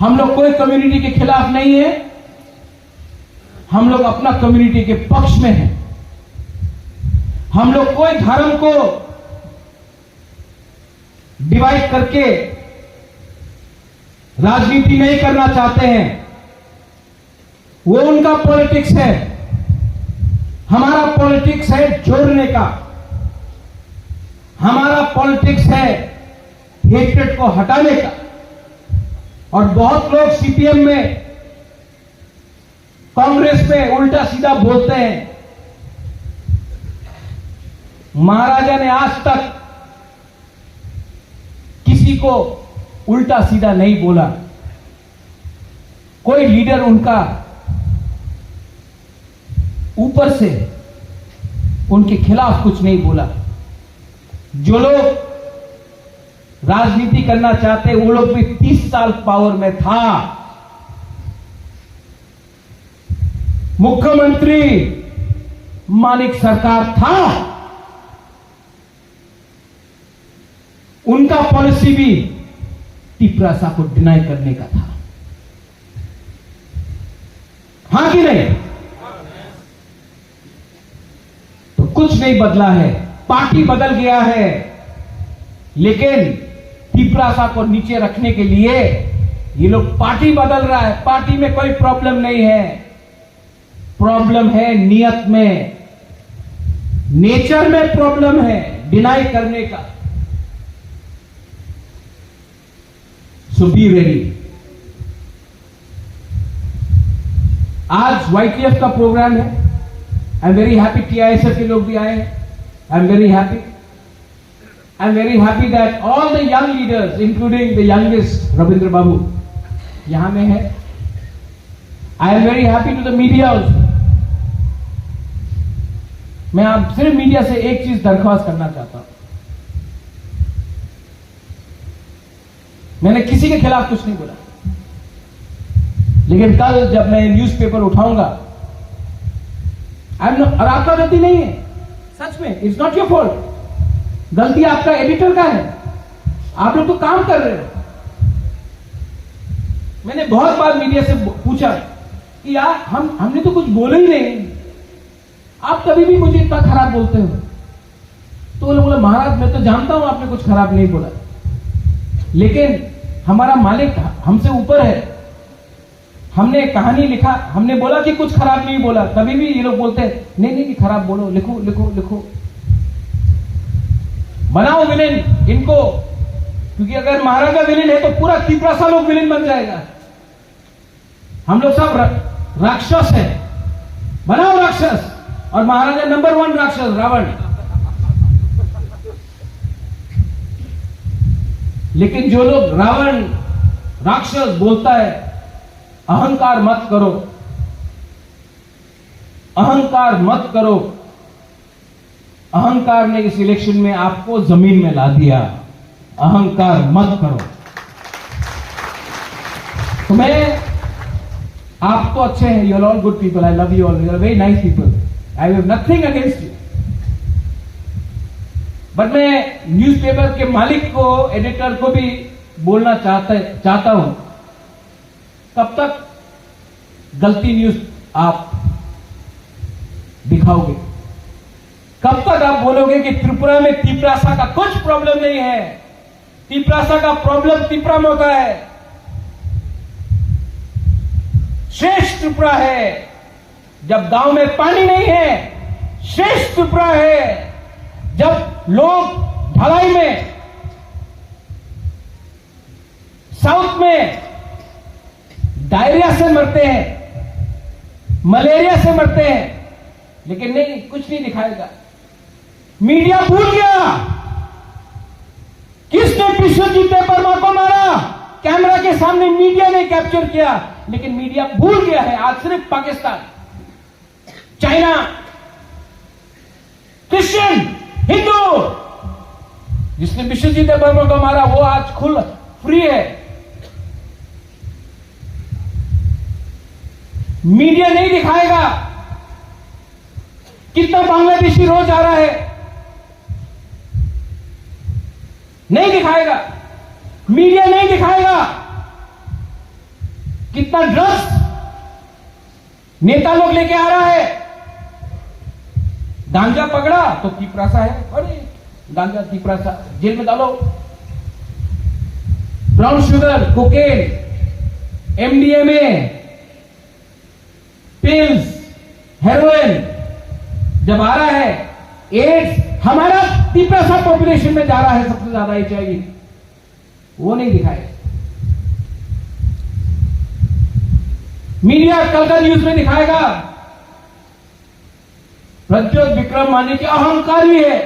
हम लोग कोई कम्युनिटी के खिलाफ नहीं है, हम लोग अपना कम्युनिटी के पक्ष में हैं। हम लोग कोई धर्म को डिवाइड करके राजनीति नहीं करना चाहते हैं, वो उनका पॉलिटिक्स है। हमारा पॉलिटिक्स है जोड़ने का, हमारा पॉलिटिक्स है हेट्रेड को हटाने का। और बहुत लोग सीपीएम में, कांग्रेस में उल्टा सीधा बोलते हैं। महाराजा ने आज तक किसी को उल्टा सीधा नहीं बोला, कोई लीडर उनका ऊपर से उनके खिलाफ कुछ नहीं बोला। जो लोग राजनीति करना चाहते वो लोग भी 30 साल पावर में था। मुख्यमंत्री मानिक सरकार था, उनका पॉलिसी भी तिपरासा को डिनाई करने का था, हां कि नहीं? तो कुछ नहीं बदला है, पार्टी बदल गया है, लेकिन तिपरासा को नीचे रखने के लिए ये लोग पार्टी बदल रहा है। पार्टी में कोई प्रॉब्लम नहीं है, प्रॉब्लम है नियत में, नेचर में प्रॉब्लम है डिनाई करने का। So be ready. आज वाईटीएफ का प्रोग्राम है, I am very happy, TISF के लोग भी आए हैं, I am very happy. I am very happy that all the young leaders including the youngest Ravindra Babu यहां में है। I am very happy to the media also. मैं आप सिर्फ मीडिया से एक चीज दरख्वास्त करना चाहता हूं, मैंने किसी के खिलाफ कुछ नहीं बोला, लेकिन कल जब मैं न्यूज़पेपर उठाऊंगा, और आपका गलती नहीं है, सच में इट्स नॉट योर फॉल्ट, गलती आपका एडिटर का है, आप लोग तो काम कर रहे हो। मैंने बहुत बार मीडिया से पूछा कि यार हमने तो कुछ बोला ही नहीं, आप कभी भी मुझे इतना खराब बोलते हो। तो वो लोग बोला महाराज मैं तो जानता हूं आपने कुछ खराब नहीं बोला, लेकिन हमारा मालिक हमसे ऊपर है, हमने कहानी लिखा, हमने बोला कि कुछ खराब नहीं बोला, तभी भी ये लोग बोलते हैं नहीं नहीं खराब बोलो, लिखो लिखो लिखो, बनाओ विलेन इनको, क्योंकि अगर महाराजा विलेन है तो पूरा तिपरासा लोग विलेन बन जाएगा। हम लोग सब राक्षस है, बनाओ राक्षस, और महाराजा नंबर 1 राक्षस रावण। लेकिन जो लोग रावण राक्षस बोलता है, अहंकार मत करो, अहंकार मत करो। अहंकार ने इस इलेक्शन में आपको जमीन में ला दिया, अहंकार मत करो। तो मैं, आप तो अच्छे हैं, you are all good people, I love you all, you are very nice people, I have nothing against you. But मैं न्यूज़पेपर के मालिक को, एडिटर को भी बोलना चाहता हूं, कब तक गलती न्यूज आप दिखाओगे? कब तक आप बोलोगे कि त्रिपुरा में तिपरासा का कुछ प्रॉब्लम नहीं है? तिपरासा का प्रॉब्लम त्रिपुरा में होता है, श्रेष्ठ त्रिपुरा है। जब गांव में पानी नहीं है, श्रेष्ठ त्रिपुरा है। जब लोग ढलाई में, साउथ में डायरिया से मरते हैं, मलेरिया से मरते हैं, लेकिन नहीं, कुछ नहीं दिखाएगा। मीडिया भूल गया किसने विश्वजीत देबबर्मा को मारा। कैमरा के सामने मीडिया ने कैप्चर किया, लेकिन मीडिया भूल गया है आज सिर्फ पाकिस्तान, चाइना, क्रिश्चियन, हिंदू, जिसने विश्वजीत देबबर्मा को मारा वो आज खुल फ्री है। मीडिया नहीं दिखाएगा कितना बांग्लादेशी रोज आ रहा है, नहीं दिखाएगा। मीडिया नहीं दिखाएगा कितना ड्रग्स नेता लोग लेके आ रहा है। गांजा पकड़ा तो तिपरासा है, अरे गांजा तिपरासा, जेल में डालो। Brown sugar, cocaine, MDMA, pills, heroin जब आ रहा है, एड्स, हमारा तिपरासा पॉपुलेशन में जा रहा है सबसे ज्यादा HIV, वो नहीं दिखाए। मीडिया कल का न्यूज में दिखाएगा प्रज्योत विक्रम माने की अहंकारी है,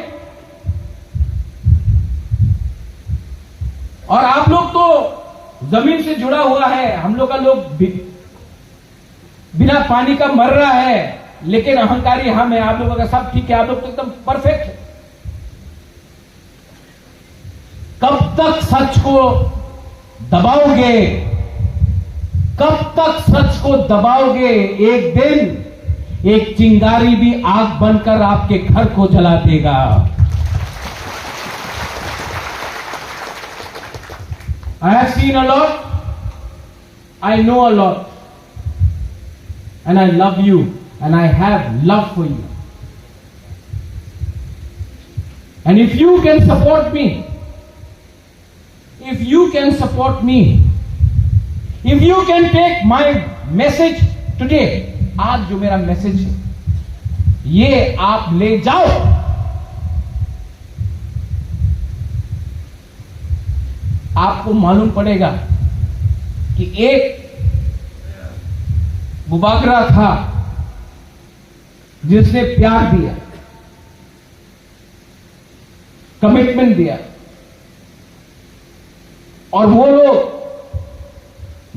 और आप लोग तो जमीन से जुड़ा हुआ है, हम लोग का लोग बिना पानी का मर रहा है, लेकिन अहंकारी हम है। आप लोगों का सब ठीक है, आप लोग तो एकदम परफेक्ट है। कब तक सच को दबाओगे, कब तक सच को दबाओगे? एक दिन एक चिंगारी भी आग बनकर आपके घर को जला देगा। I have seen a lot, I know a lot, and I love you, and I have love for you. And if you can support me, if you can support me, if you can take my message today, आज जो मेरा message है ये आप ले जाओ, आपको मालूम पड़ेगा कि एक बुबाकरा था जिसने प्यार दिया, कमिटमेंट दिया, और वो लोग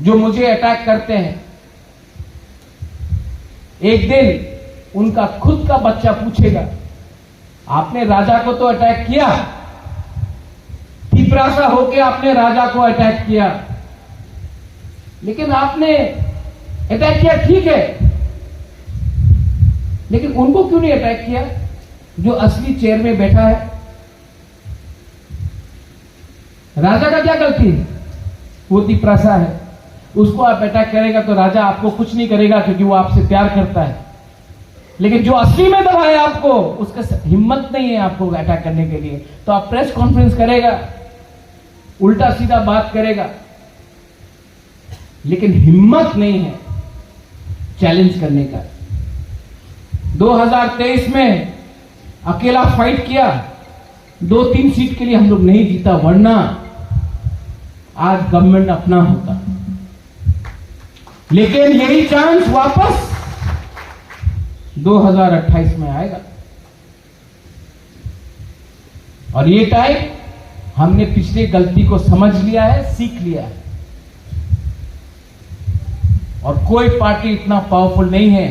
जो मुझे अटैक करते हैं, एक दिन उनका खुद का बच्चा पूछेगा, आपने राजा को तो अटैक किया, तिपरासा होके आपने राजा को अटैक किया, लेकिन आपने अटैक किया ठीक है, लेकिन उनको क्यों नहीं अटैक किया जो असली चेयर में बैठा है? राजा का क्या गलती है? वो तिपरासा है, उसको आप अटैक करेगा तो राजा आपको कुछ नहीं करेगा क्योंकि वो आपसे प्यार करता है, लेकिन जो असली में दबाए आपको, उसका हिम्मत नहीं है आपको अटैक करने के लिए, तो आप प्रेस कॉन्फ्रेंस करेगा, उल्टा सीधा बात करेगा, लेकिन हिम्मत नहीं है चैलेंज करने का। 2023 में अकेला फाइट किया, 2-3 सीट के लिए हम लोग नहीं जीता, वरना आज गवर्नमेंट अपना होता। लेकिन यही चांस वापस 2028 में आएगा, और ये टाइम हमने पिछले गलती को समझ लिया है, सीख लिया है, और कोई पार्टी इतना पावरफुल नहीं है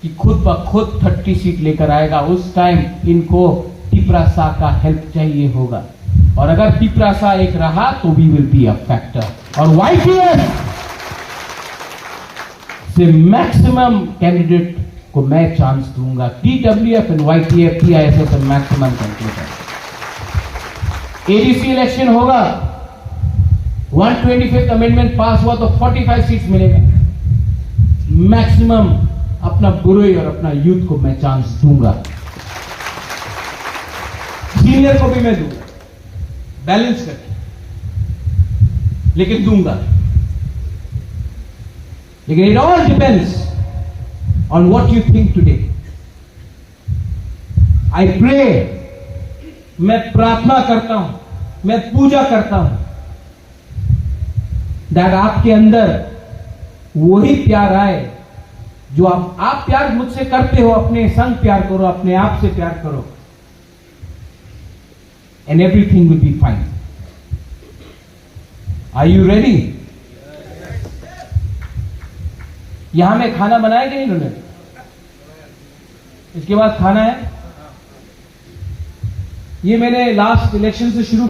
कि खुद ब खुद 30 सीट लेकर आएगा। उस टाइम इनको तिपरासा का हेल्प चाहिए होगा, और अगर तिपरासा एक रहा तो we will be a factor, और YTF से मैक्सिमम कैंडिडेट को मैं चांस दूंगा। TWF एंड YTF TISS से मैक्सिमम कैंडिडेट। ADC इलेक्शन होगा, 125th अमेंडमेंट पास हुआ तो 45 सीट्स मिलेगा। मैक्सिमम अपना बुरोई और अपना यूथ को मैं चांस दूंगा, सीनियर को भी मैं दूंगा, बैलेंस करके, लेकिन दूंगा। लेकिन it all depends on what you think today. I pray, मैं प्रार्थना करता हूं, मैं पूजा करता हूं दैट आपके अंदर वही प्यार आए जो आप प्यार मुझसे करते हो, अपने संग प्यार करो, अपने आप से प्यार करो, and everything will be fine. Are you ready? यहां में खाना बनाया कि नहीं उन्होंने? इसके बाद खाना है। ये मैंने लास्ट इलेक्शन से शुरू